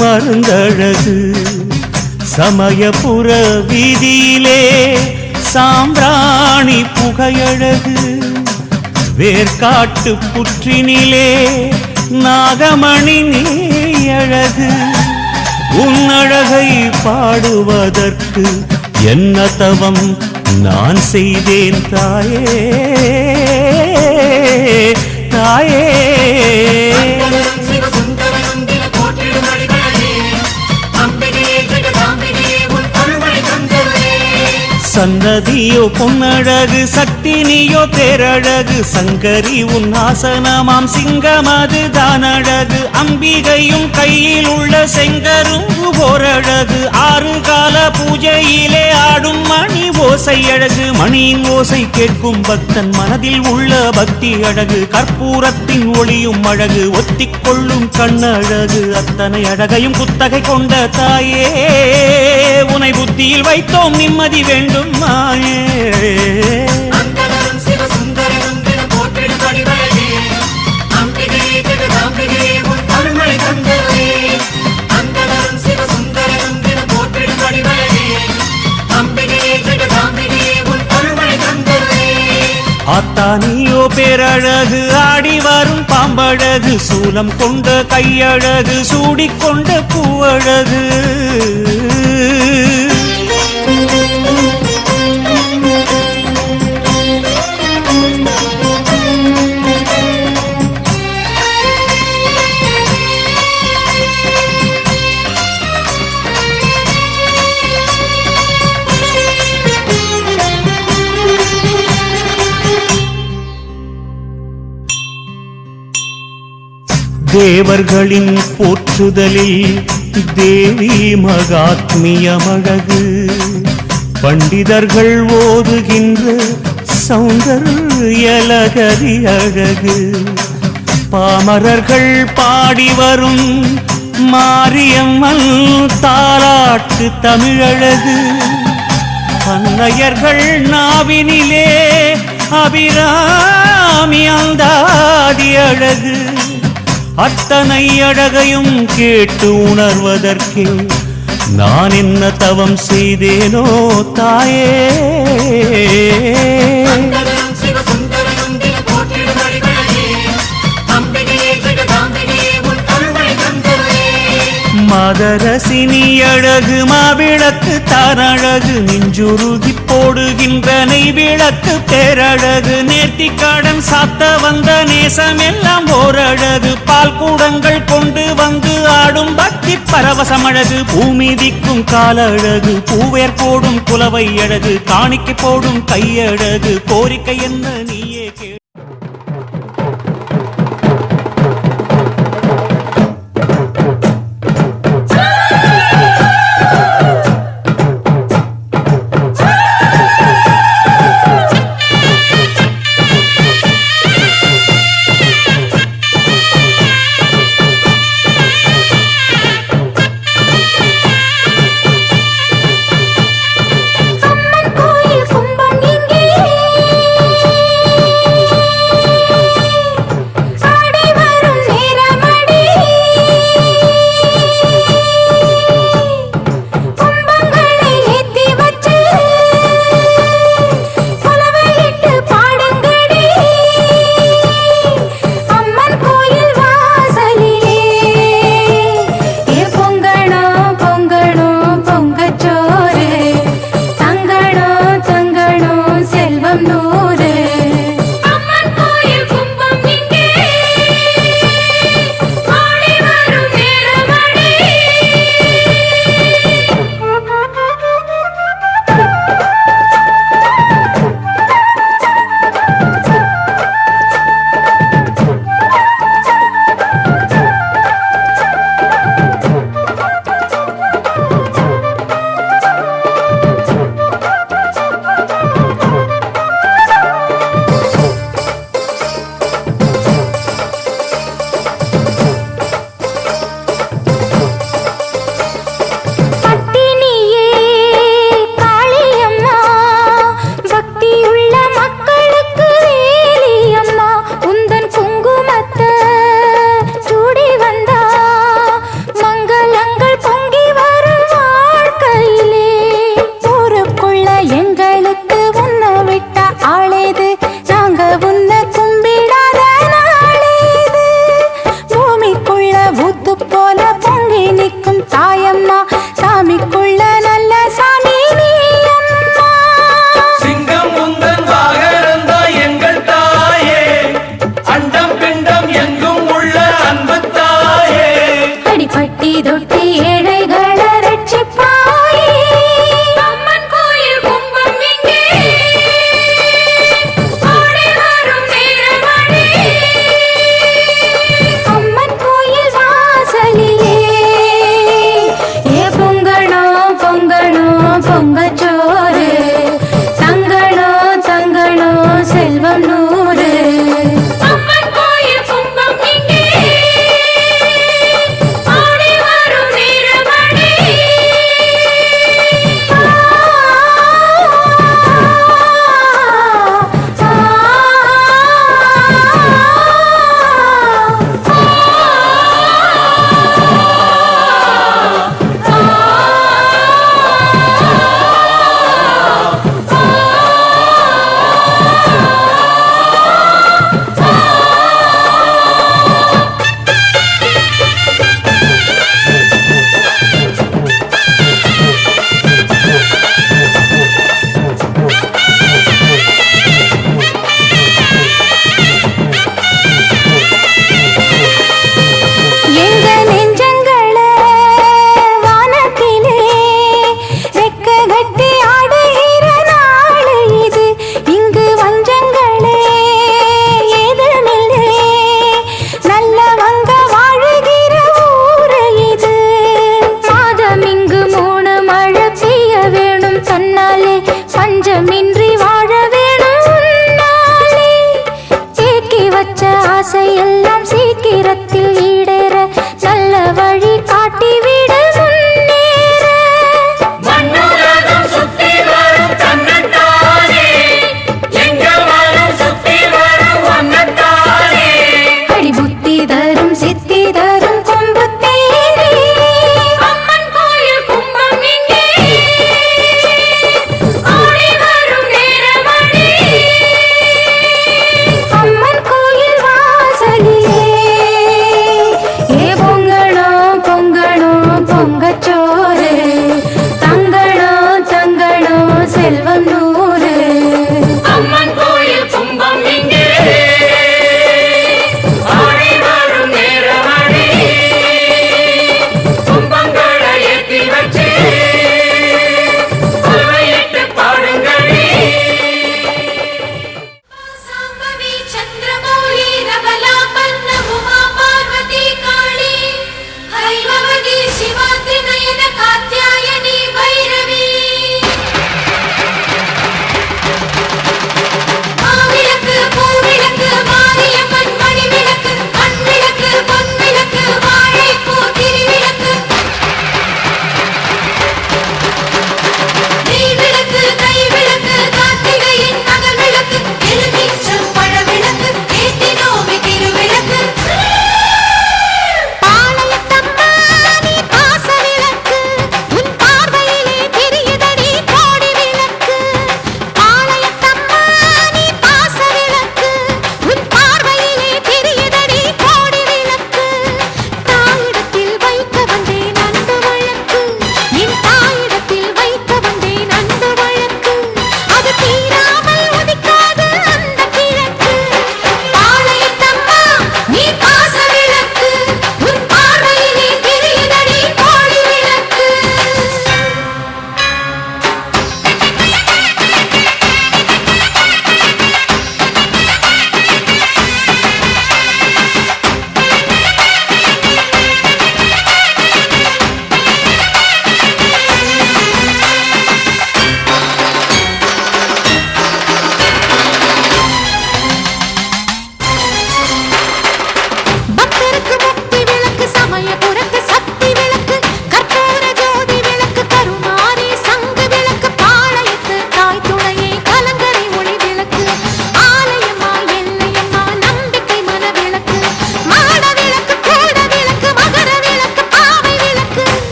மருந்தழகு சமயபுர வீதியிலே சாம்பிராணி புகையழகு, வேர்காட்டு புற்றினிலே நாகமணி நீயழகு. உன்னழகை பாடுவதற்கு என்ன தவம் நான் செய்தேன் தாயே தாயே. சிவசுந்தரனுந்தின போற்றிடும் அடிகளே, அம்பிகே ஜெகதாம்பிகே உன் அருள்மழை தந்தருளே. சன்னதியோ பொன்னழகு, சக்தி நீயோ பேரழகு, சங்கரி உன் ஆசனமாம் சிங்கமது தானழகு. அம்பிகையும் கையில் உள்ள செங்கரும்பு போரழகு, ஆறு கால பூஜையிலே ஆடும் மணி ஓசை அழகு. மணியின் ஓசை கேட்கும் பக்தன் மனதில் உள்ள பக்தி அழகு. கற்பூரத்தின் ஒளியும் அழகு, ஒத்திக்கொள்ளும் கண்ணழகு. அத்தனை அழகையும் குத்தகை கொண்ட தாயே, உனை புத்தியில் வைத்தோம் நிம்மதி வேண்டும் மாயே. அந்தணரும் சிவசுந்தரனுந்தின போற்றிடும் அடிகளே, அம்பிகே ஜெகதாம்பிகே உன் அருள்மழை தந்தருளே. அந்தணரும் சிவசுந்தரனுந்தின போற்றிடும் அடிகளே, அம்பிகே ஜெகதாம்பிகே உன் அருள்மழை தந்தருளே. ஆத்தானியோ பேரழகு, ஆடி வரும் பாம்பழகு, சூலம் கொண்ட கையழகு, சூடிக்கொண்ட பூவழகு. தேவர்களின் போற்றுதலில் தேவி மகாத்மியமழகு, பண்டிதர்கள் ஓதுகின்ற சௌந்தர்யலகரி அழகு. பாமரர்கள் பாடி வரும் மாரியம்மன் தாலாட்டு தமிழழகு. பன்னையர்கள் நாவினிலே அபிராமி அந்தாதி அழகு. அத்தனை அழகையும் கேட்டு உணர்வதற்கே நான் என்ன தவம் செய்தேனோ தாயே. அந்தணரும் சிவசுந்தரனுந்தின போற்றிடும் அடிகளே, அம்பிகே ஜெகதாம்பிகே உன் அருள்மழை தந்தருளே. மதரசினி அழகு, மாவிளக்கு தானழகு, நெஞ்சுருகி போடுகின்ற நெய் விளக்கு பேரழகு. நேர்த்திக்கடன் சாத்த வந்த நேசமெல்லாம் ஓரழகு. பால் கூடங்கள் கொண்டு வந்து ஆடும் பக்தி பரவசமழகு. பூமிதிக்கும் கால அழகு, பூவேர் போடும் குலவை அழகு, காணிக்கை போடும் கையழகு. கோரிக்கை என்ன நீயே கேள். அம்மன் கோயில் கும்பம் இங்கே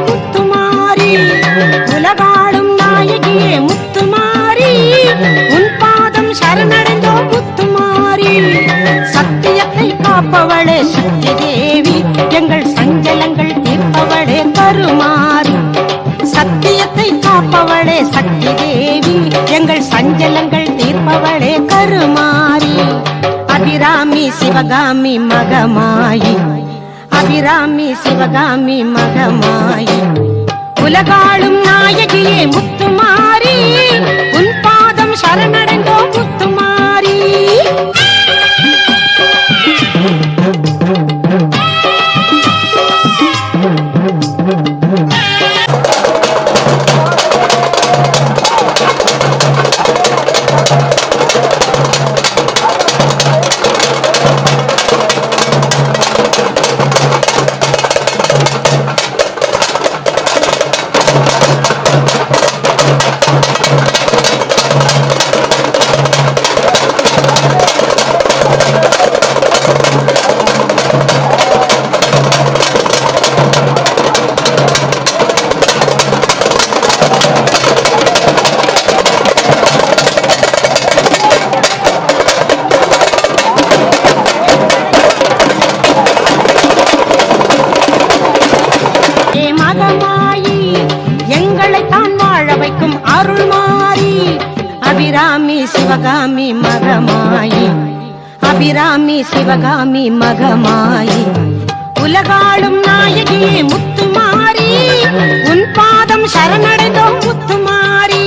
முத்துமாரி உலகாளும் நாயகியே முத்துமாரி உன் பாதம் சரணடைந்தோம் முத்துமாரி சத்தியத்தை காப்பவளே சக்தி தேவி எங்கள் சஞ்சலங்கள் தீர்ப்பவளே கருமாரி சத்தியத்தை காப்பவளே சக்தி தேவி எங்கள் சஞ்சலங்கள் தீர்ப்பவளே கருமாரி அபிராமி சிவகாமி மகமாயி அபிராமி சிவகாமி மகமாயி உலகாளும் நாயகியே முத்துமாரி உன் பாதம் சரணடைந்தோம் முத்துமாரி சிவகாமி மகமாயி அபிராமி சிவகாமி மகமாயி உலகாளும் நாயகியே முத்துமாரி உன் பாதம் சரணடைந்தோம் முத்துமாரி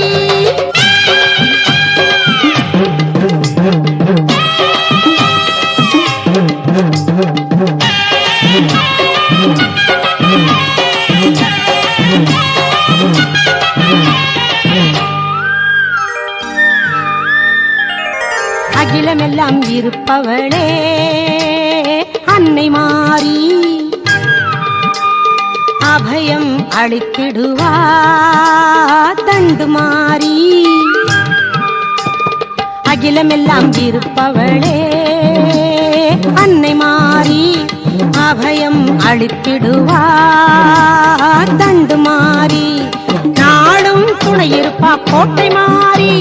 அகிலமெல்லாம் இருப்பவளே அன்னை மாறி அபயம் அளித்திடுவா தண்டு மாறி அகிலமெல்லாம் இருப்பவளே அன்னை மாறி அபயம் அளித்திடுவா தண்டு மாறி நாளும் துணை இருப்பா கோட்டை மாறி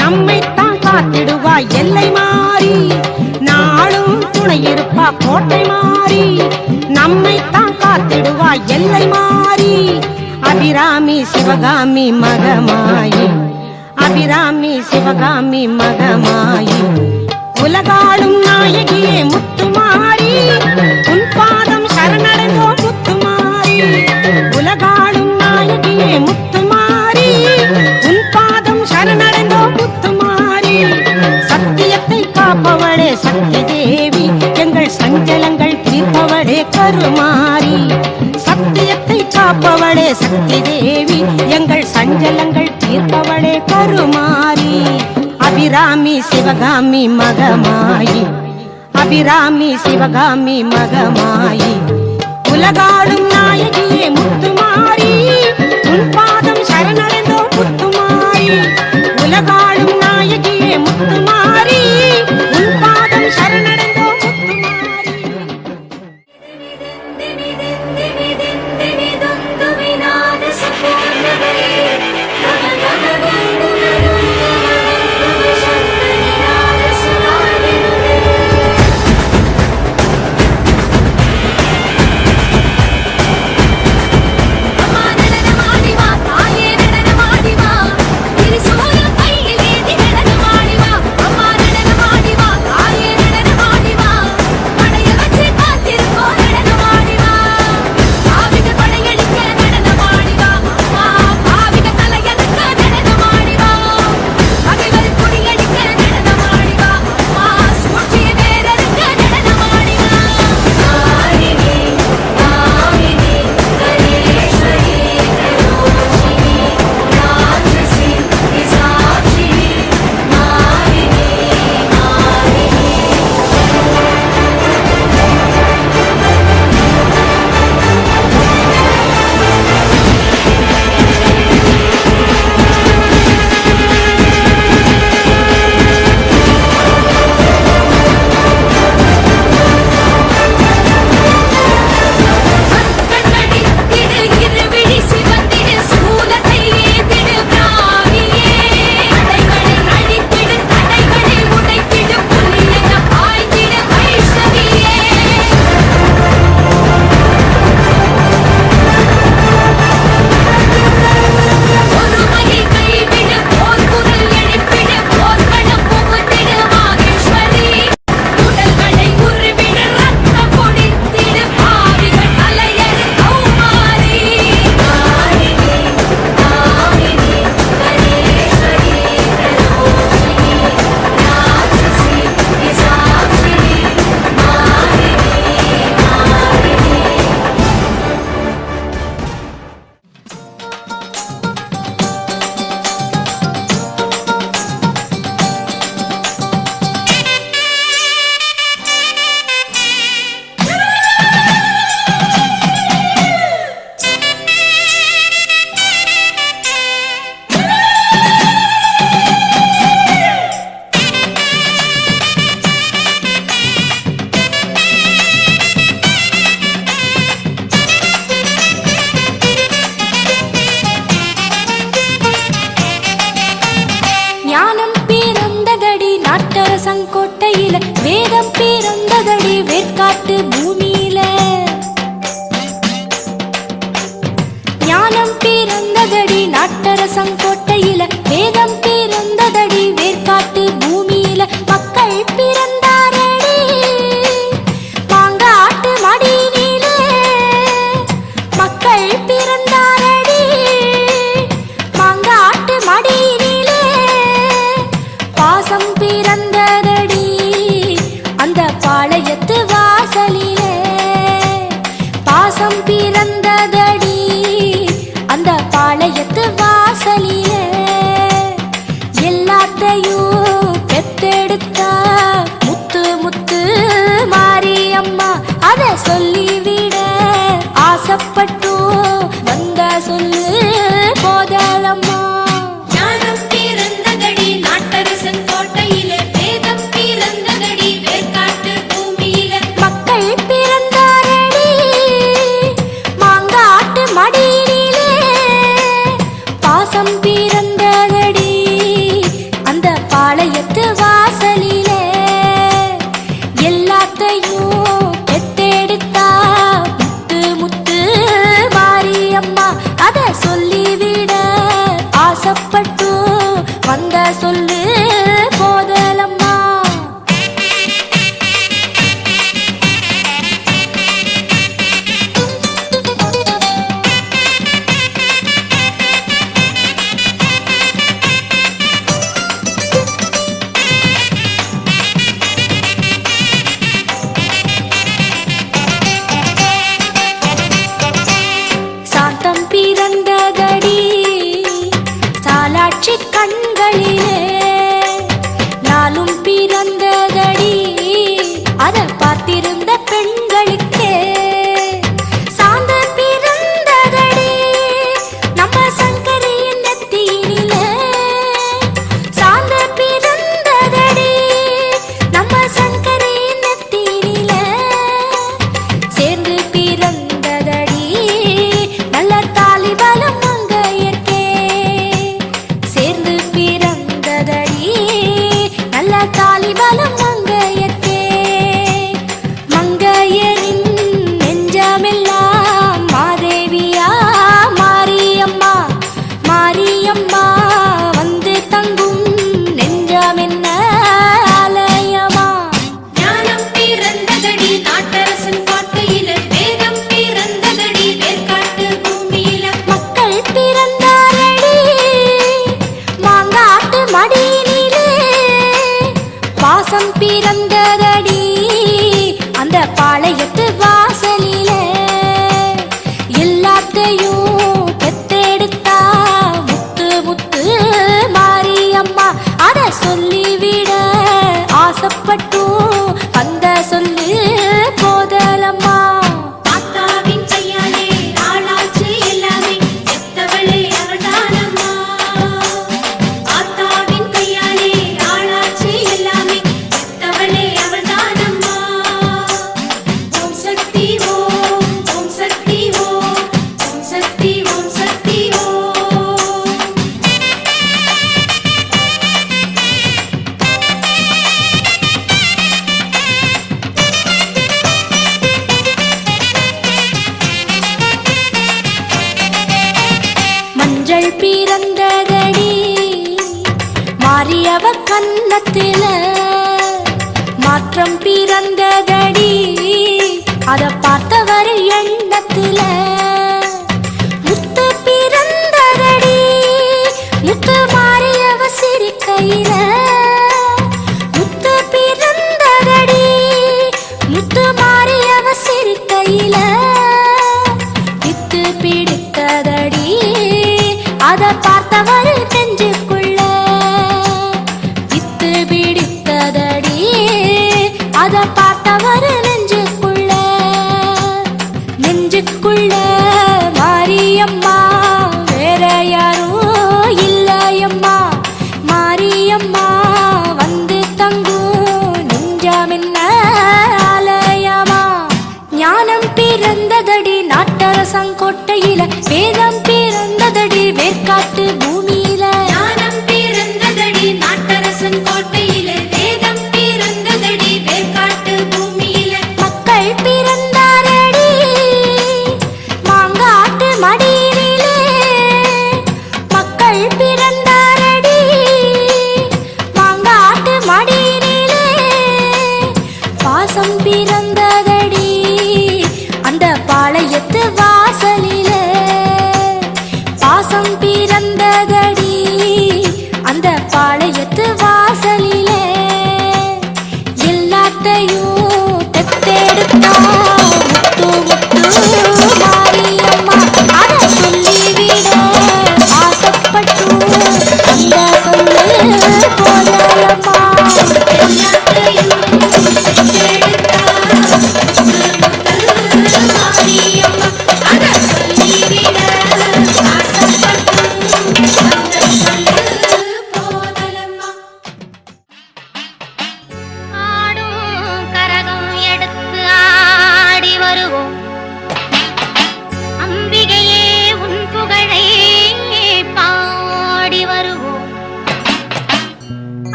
நம்மைத்தான் காத்திடுவா எல்லை மாறி நாளும் துணை இருப்பா கோட்டை மாறி நம்மைத்தான் காத்திடுவா எல்லை மாறி அபிராமி சிவகாமி மகமாயி அபிராமி சிவகாமி மகமாயி உலகாளும் நாயகியே முத்துமாரி உன் பாதம் சரணடைந்தோம் முத்துமாரி உலகாளும் நாயகியே முத்துமாரி உன் பாதம் சரணடைந்தோம் முத்துமாரி சத்தியத்தை காப்பவளே சக்தி தேவி எங்கள் சஞ்சலங்கள் தீர்ப்பவளே கருமாரி சத்தியத்தை காப்பவளே சக்தி தேவி எங்கள் சஞ்சலங்கள் தீர்ப்பவளே கருமாரி அபிராமி சிவகாமி மகமாயி அபிராமி சிவகாமி மகமாயி உலகாளும் நாயகியே முத்துமாரி உன் பாதம் சரணடைந்தோம் முத்துமாரி உலகாளும் நாயகியே முத்துமாரி உன் பாதம் சரணடைந்தோம் முத்துமாரி நாட்டரசங்கோட்டையில வேதம் பிறந்ததடி வேர்க்காட்டு பூமியில மக்கள் பிறந்தாரடி மாங்காட்டு மடியிலே மக்கள் பிறந்தாரடி மாங்காட்டு மடியிலே பாசம் பிறந்ததடி அந்த பாளையத்து வாசலிலே பாசம் பிறந்ததடி அந்த பாளையத்து வாசலிலே எல்லாத்தையும் பெத்தெடுத்தா முத்து முத்து மாரியம்மா அத சொல்லிவிட ஆசைப்பட்டு வந்த சொல்லு போதலம்மா ஞானம் பிறந்ததடி நாட்டரசன் கோட்டையிலே வேதம் பிறந்ததடி வேர்க்காட்டு பூமியில மக்கள் பிறந்தாரடி மாங்காட்டு மடியிலே பாசம் பிறந்ததடி அந்த பாளையத்து வாசலிலே எல்லாத்தையும் பெத்தெடுத்தா முத்து முத்து மாரியம்மா அத சொல்லிவிட ஆசைப்பட்டு வந்த சொல்லு போதலம்மா சாந்தம் பிறந்ததடி சாலாட்சி கண்களிலே நாளும் பிறந்ததடி அத பார்த்திருந்த பெண்களுக்கே சாந்தம் பிறந்ததடி நம்ம சங்கரியின் நெத்தியினிலே சாந்தம் பிறந்ததடி நம்ம சங்கரியின் நெத்தியினிலே சேர்ந்து பிறந்ததடி நல்ல தாலிபலம் மங்கையர்க்கே சேர்ந்து பிறந்ததடி நல்ல தாலிபலம் மங்கையர்க்கே மங்கையரின் நெஞ்சமெல்லாம் மாதேவியா மாரியம்மா மாரியம்மா வந்து தங்கும் நெஞ்சமென்ன ஆலயமா ஞானம் பிறந்ததடி நாட்டரசன் கோட்டையில வேதம் பிறந்ததடி வேர்க்காட்டு பூமியில மக்கள் பிறந்தாரடி மாங்காட்டு மடியினிலே பாசம் பிறந்ததடி அந்த பாளையத்து வாசலிலே எல்லாத்தையும் பெத்தெடுத்தா முத்து முத்து மாரியம்மா அத சொல்லிவிட ஆசைப்பட்டு வந்த சொல்லு போதலம்மா ஆத்தாவின் கையாலே ஆளாச்சு எல்லாமே எத்தவளே அவள்தானம்மா ஆத்தாவின் கையாலே ஆளாச்சு எல்லாமே எத்தவளே அவள்தானம்மா ஓம் சக்தி ஓம் ஓம் சக்தி ஓம் ஓம் சக்தி ஓம் சக்தி ஓம் மஞ்சள் பிறந்ததடி மாரியவ கன்னத்தில மாற்றம் பிறந்ததடி அத பார்த்தவர் எண்ணத்தில முத்து பிறந்ததடி முத்து மாரியவ சிரிக்கையில முத்து பிறந்ததடி முத்து மாரியவ சிரிக்கையில வித்து பிடித்ததடி அத பார்த்தவர் நெஞ்சுக்குள்ள வித்து பிடித்ததடி அத பார்த்தவர் நெஞ்சுக்குள்ள நெஞ்சுக்குள்ள மாரியம்மா வேற யாரும் இல்லையம்மா மாரியம்மா வந்து தங்கும் நெஞ்சமென்ன ஆலயமா ஞானம் பிறந்ததடி நாட்டரசங்கோட்டையில வேதம் பிறந்ததடி வேர்க்காட்டு பூமியில ஞானம் பிறந்ததடி நாட்டரசன் கோட்டையில வேதம் பிறந்ததடி வேர்க்காட்டு பூமியில மக்கள் பிறந்தாரடி மாங்காட்டு மடியிலே மக்கள்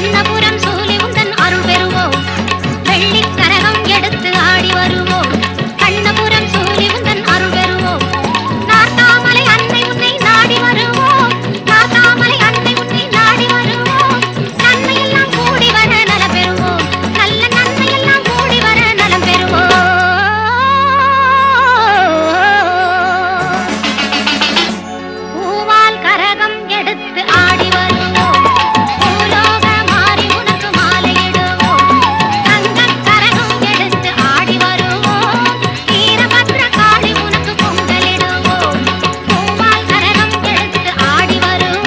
கண்ணபுரம் சூலி உந்தன் அருள் பெறுவோம் வெள்ளிக் கரகம் எடுத்து ஆடி வருவோம் கண்ணபுரம் சூலி உந்தன் அருள் பெறுவோம் நாத்தாமலை அன்னை உன்னை நாடி வருவோம் நாத்தாமலை அன்னை உன்னை நாடி வருவோம் நன்மையெல்லாம் கூடி வர நலம் பெறுவோம் நல்ல நன்மையெல்லாம் கூடி வர நலம் பெறுவோம் பூவால் கரகம் எடுத்து ஆடி வருவோம் பூலோக மாறி உனக்கு மாலையிடுவோம் தங்கக் கரகம் எடுத்து ஆடி வருவோம் வீரபத்ர காளி உனக்கு பொங்கலிடுவோம் பூவால் கரகம் எடுத்து ஆடி வருவோம்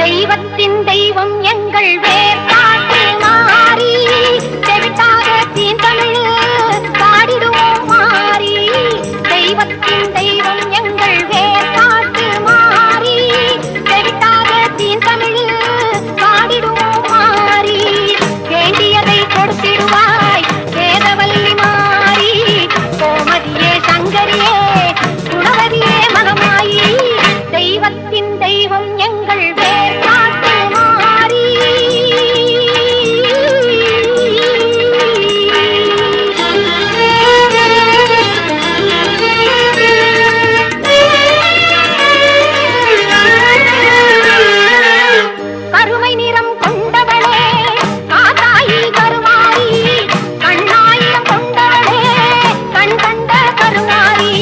தெய்வத்தின் தெய்வம் எங்கள் வேர்பாட்டு மாறி செவிட்டாக தீந்தமிழ் பாடிடுவோம் மாறி தெய்வத்தின் தெய்வம் எங்கள் வேர்பாட்டு மாறி செவிட்டாக தீந்தமிழ் பாடிடுவோம் மாறி வேண்டியதை கொடுத்திடுவாய் வேதவல்லி மாறி கோமதியே சங்கரியே குணவதியே மகமாயி தெய்வத்தின் தெய்வம் எங்கள் வேர்பாட்டு மாறி கருமை நிறம் கொண்டவளே காத்தாயி கருமாரி கண்ணாயிரம் கொண்டவளே கண் கண்ட கருமாரி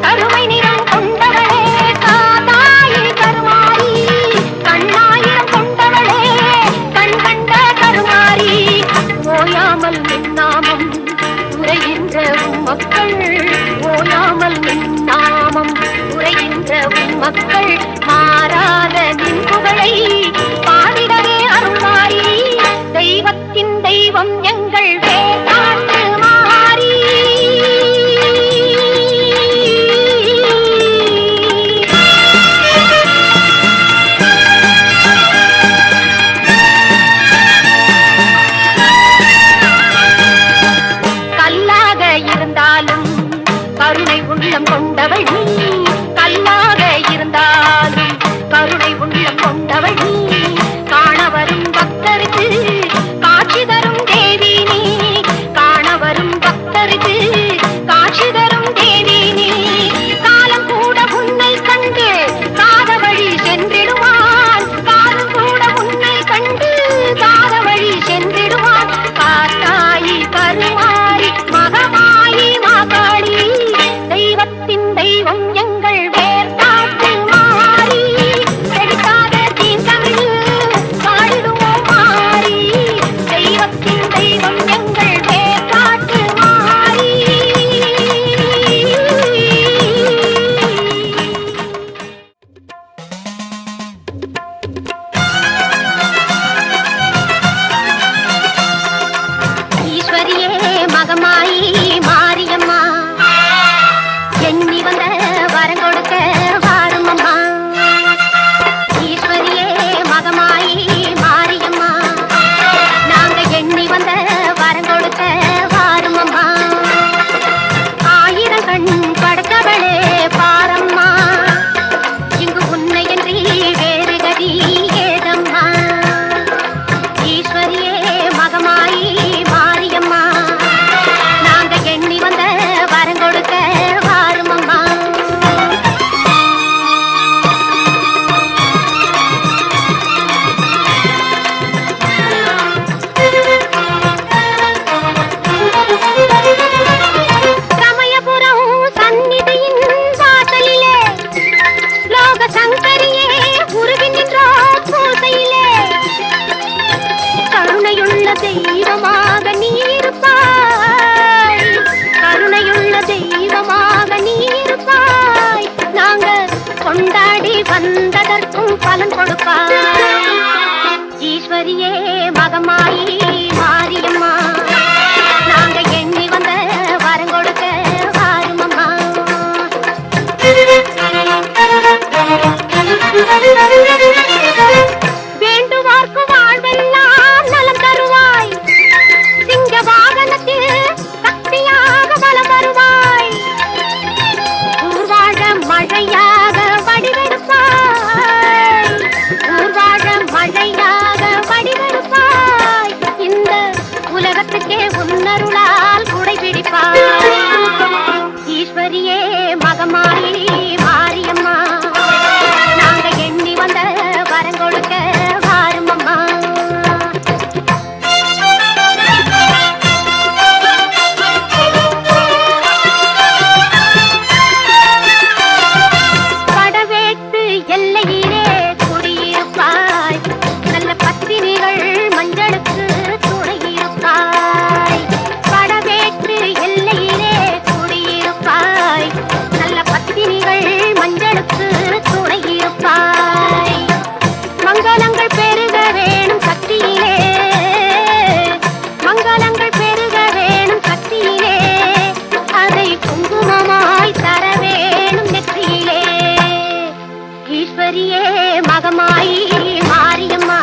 கருமை நிறம் கொண்டவளே காத்தாயி கருமாரி கண்ணாயிரம் கொண்டவளே கண் கண்ட கருமாரி ஓயாமல் மின்னாமம் உரைகின்ற மக்கள் ஓயாமல் மின்னாமம் உரைகின்ற மக்கள் மாறாத நின் புகழை பாடிடவே அருள்மாரி தெய்வத்தின் தெய்வம் எங்கள் வேர்பாட்டு மாறி கல்லாக இருந்தாலும் கருணை உள்ளம் கொண்டவள் நீ கல்லாக இருந்தாலும் கருணை உள்ளம் கொண்டவள் நீ காண வரும் பக்தருக்கு காட்சி தரும் தேவி நீ காண வரும் பக்தருக்கு காட்சி தரும் தேவி நீ காலம் கூட உன்னை கண்டு காத வழி சென்றிடுவான் காலம் கூட உன்னை கண்டு காத வழி சென்றிடுவான் காத்தாயி கருமாரி மகமாயி மாகாளி தெய்வத்தின் தெய்வம் எங்கள் வேர்பாட்டு மாறி செடிக்காத தீந்தமிழ் பாடிடுவோம் மாறி தெய்வத்தின் தெய்வம் எங்கள் வேர்பாட்டு மாறி ஈஸ்வரியே மகமாயி மாரியம்மா எண்ணி வந்த வரம் கொடுக்க வாரும் அம்மா ஈஸ்வரியே மகமாயி மாரியம்மா நாங்க எண்ணி வந்த வரம் கொடுக்க வாரும் அம்மா ஆயிரம் கண் படைத்தவளே பாரம்மா இங்கு உன்னையன்றி வேறு கதி ஏதம்மா ஈஸ்வரியே மகமாயி மாரியம்மா நாங்க எண்ணி வந்த வரம் கொடுக்க வாரும் அம்மா சமயபுரம் சந்நிதியின் வாசலிலே லோக சங்கரியே உருகி நின்றோம் பூசையிலே கருணையுள்ள தெய்வமாக நீ இருப்பாய் கருணையுள்ள தெய்வமாக நீ இருப்பாய் நாங்க கொண்டாடி வந்ததற்கும் பலன் கொடுப்பாய் ஈஸ்வரி ஈஸ்வரியே மகமாயி மாரியம்மா நாங்க எண்ணி வந்த வரம் கொடுக்க வாருமம்மா. வேண்டுவார்க்கு வாழ்வெல்லாம் நலம் தருவாய் சிங்க வாகனத்தில் சக்தியாக பலம் வருவாய் ஊர்வாழ மழையாக வடிவெடுப்பாய் ஊர்வாழ மழையாக வடிவெடுப்பாய் இந்த உலகத்துக்கே உன்னருளால் குடை பிடிப்பாய் ஈஸ்வரியே மகமாயி மாரியம்மா நாங்க எண்ணி வந்த வரம் கொடுக்க வாருமம்மா. படவேட்டு எல்லையிலே குடியிருப்பாய் நல்ல பத்தினிகள் மஞ்சளுக்கு துணையிருப்பாய் படவேட்டு எல்லையிலே குடியிருப்பாய் நல்ல பத்தினிகள் மஞ்சளுக்கு துணையிருப்பாய் மங்களங்கள் பெருக வேணும் சக்தியிலே மங்களங்கள் பெருக வேணும் சக்தியிலே அதை குங்குமமாய் தர வேணும் நெற்றியிலே ஈஸ்வரியே மகமாயி மாரியம்மா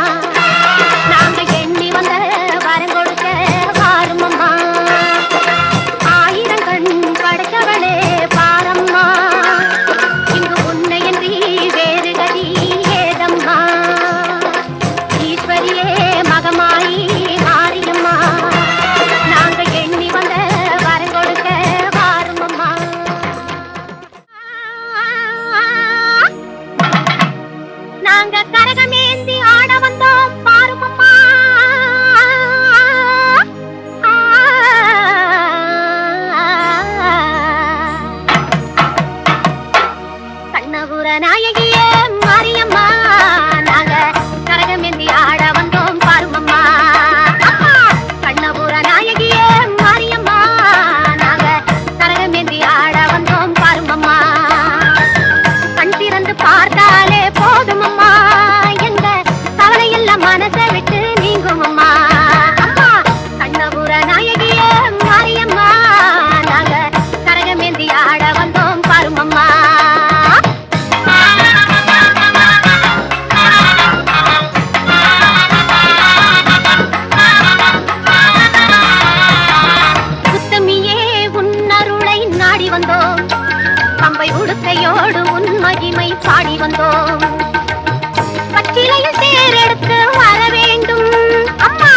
நாங்க எண்ணி வந்த வரம் கொடுக்க வாருமம்மா. ஆயிரம் கண் படைத்தவளே பாரம்மா இங்கு உன்னையன்றி வேறு கதி ஏதம்மா ஈஸ்வரியே மகமாயி மாரியம்மா நாங்க எண்ணி வந்த வரம் கொடுக்க வாருமம்மா. நாங்க கரகமேந்தி ஆட வந்தோம் பாருமம்மா கண்ணபுர நாயகியே மாரியம்மா நாங்க கரகமேந்தி ஆட வந்தோம் பாருமம்மா கண்ணபுர நாயகியே மாரியம்மா நாங்க கரகமேந்தி ஆட வந்தோம் பாருமம்மா. கண் திறந்து பார்த்தாலே போதுமம்மா எங்க கவலையெல்லாம் மனசை விட்டு நீங்குமம்மா கண்ணபுர நாயகியே மாரியம்மா நாங்க கரகமேந்தி ஆட வந்தோம் பாருமம்மா. உத்தமியே உன்னருளை நாடி வந்தோம் பம்பை உடுக்கையோடு உன் மகிமை பாடி வந்தோம் பச்சிலையில் தேரெடுத்து வர வேண்டும் அம்மா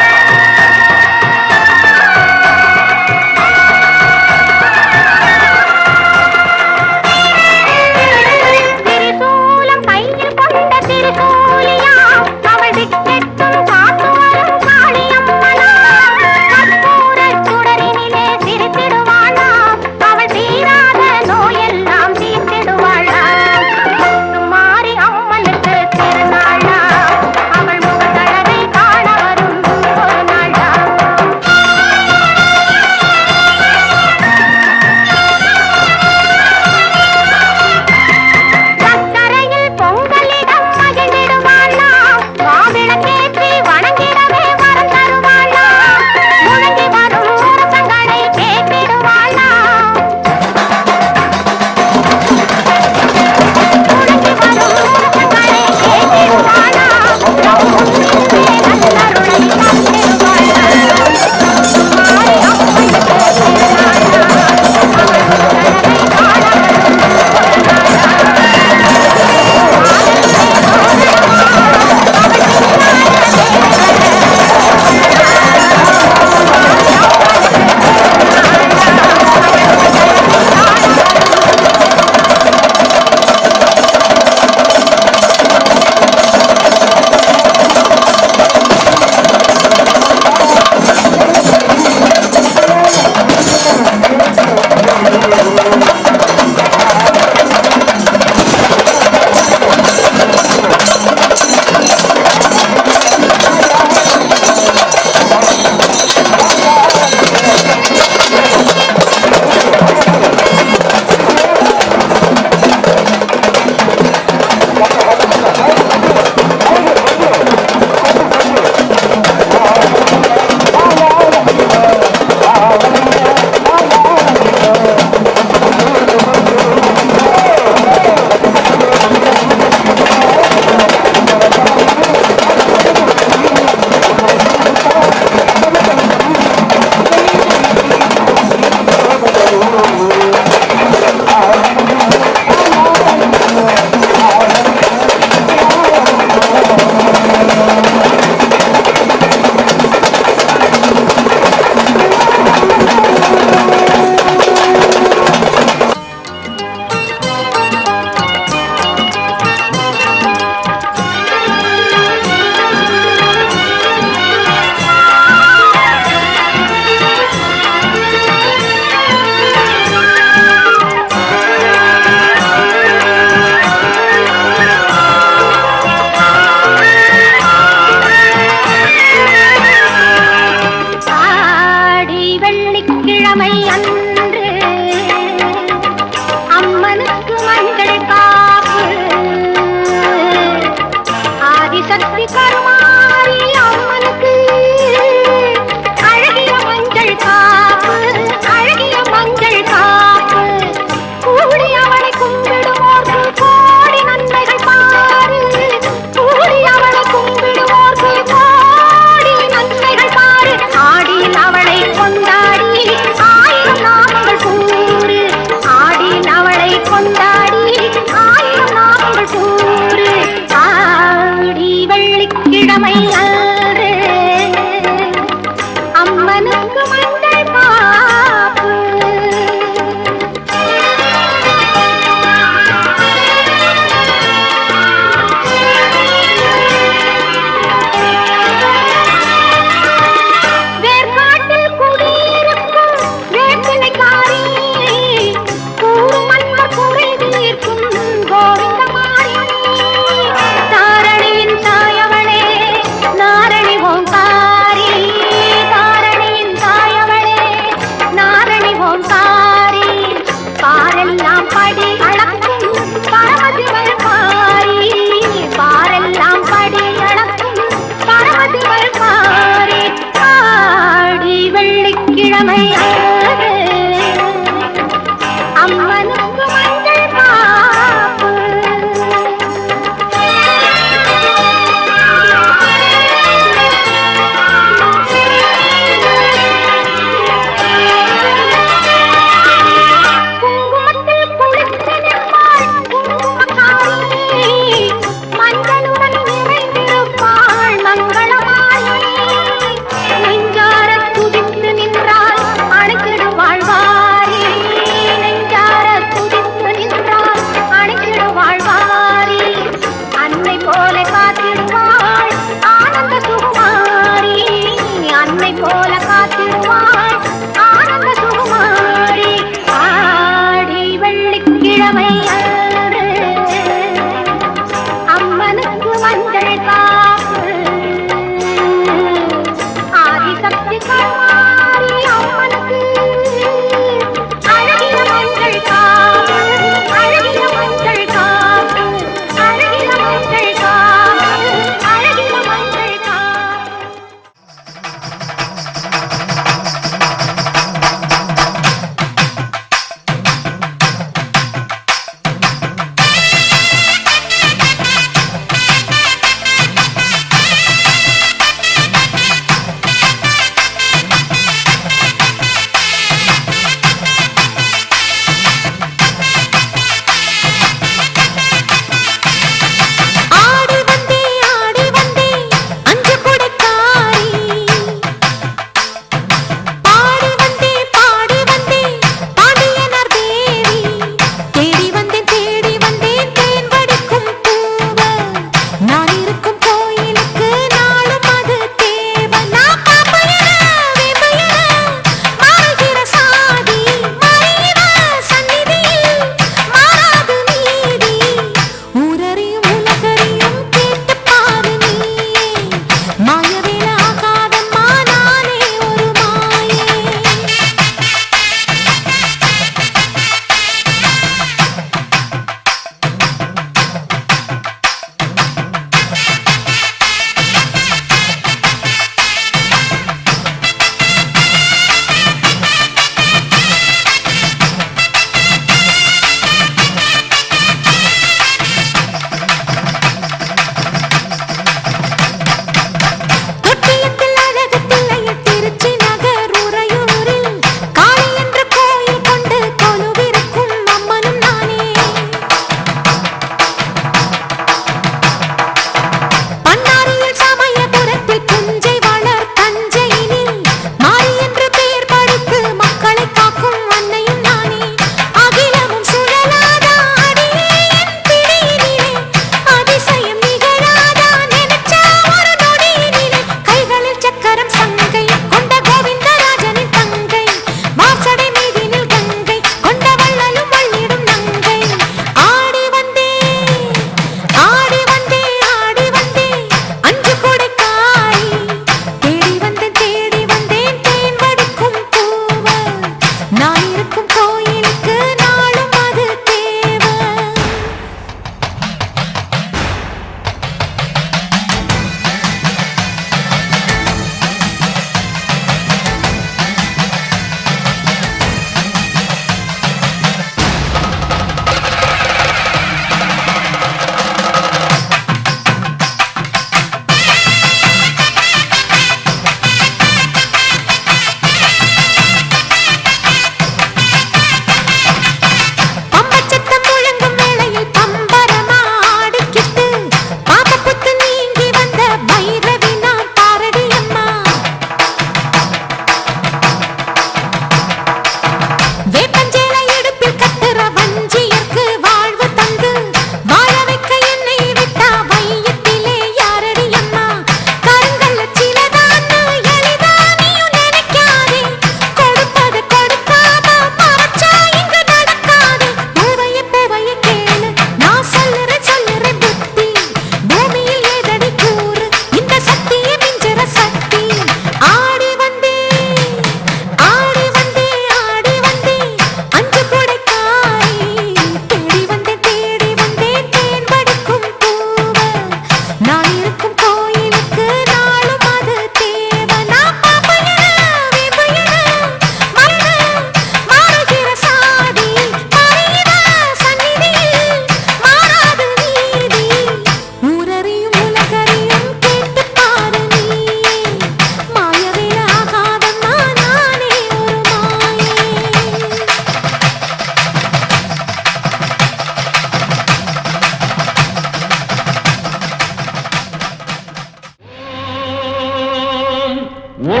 ஓ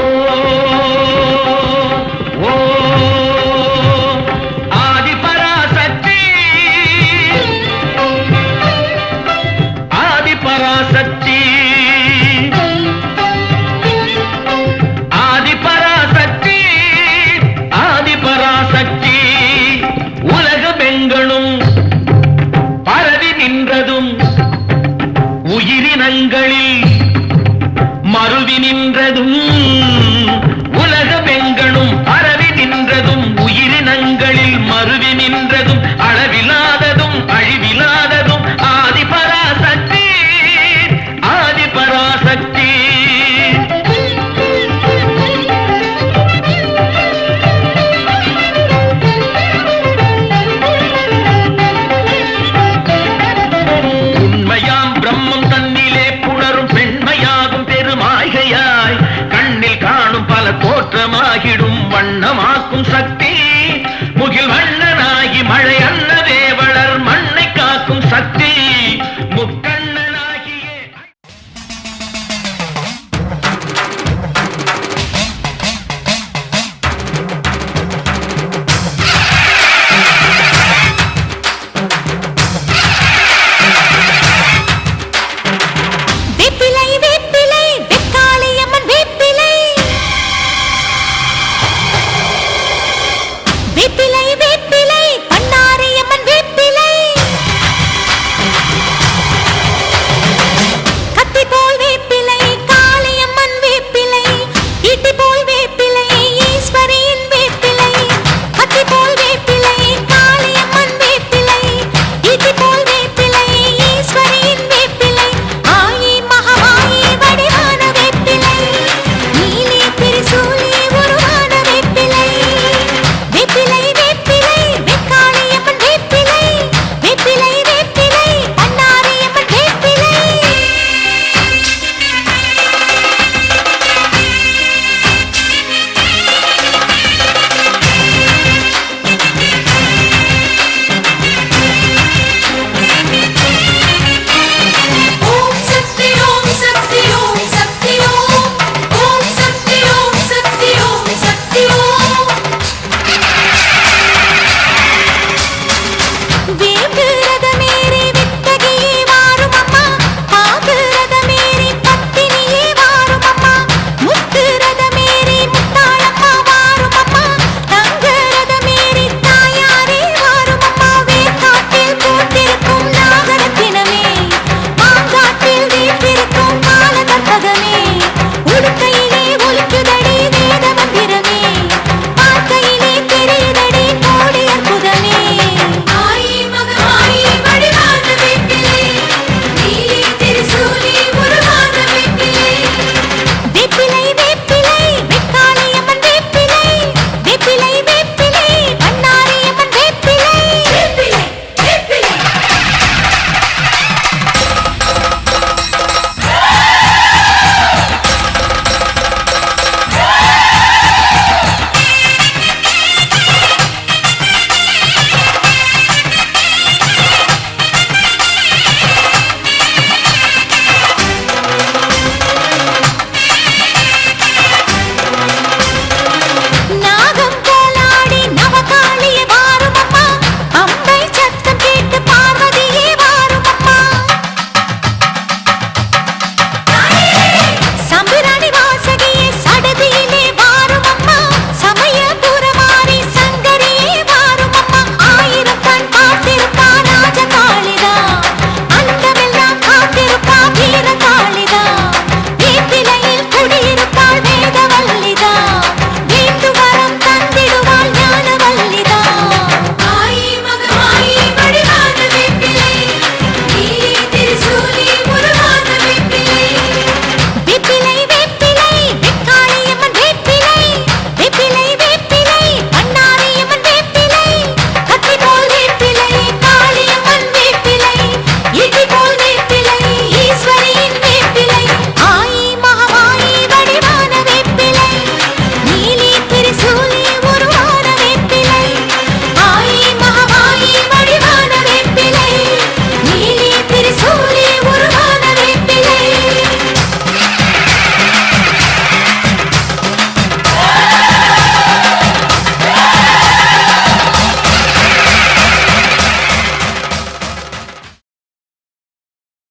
ஓ ஆதிபராசக்தி ஆதிபராசக்தி ஆதிபராசக்தி ஆதிபராசக்தி உலகமெங்கணும் பரவி நின்றதும் உயிரினங்களில் மருவி நின்றதும் உலகமெங்கணும் பரவி நின்றதும் உயிரினங்களில் மருவி நின்றதும் அளவிலாததும் அழிவிலாததும் ஆதிபராசக்தி ஆதிபராசக்தி உண்மையாம் பிரம்மம் தன்னிலே புணரும் பெண்மையாகும் பெருமாய்கையாய் கண்ணில் காணும் பல தோற்றமாகிடும் வண்ணமாக்கும் சக்தி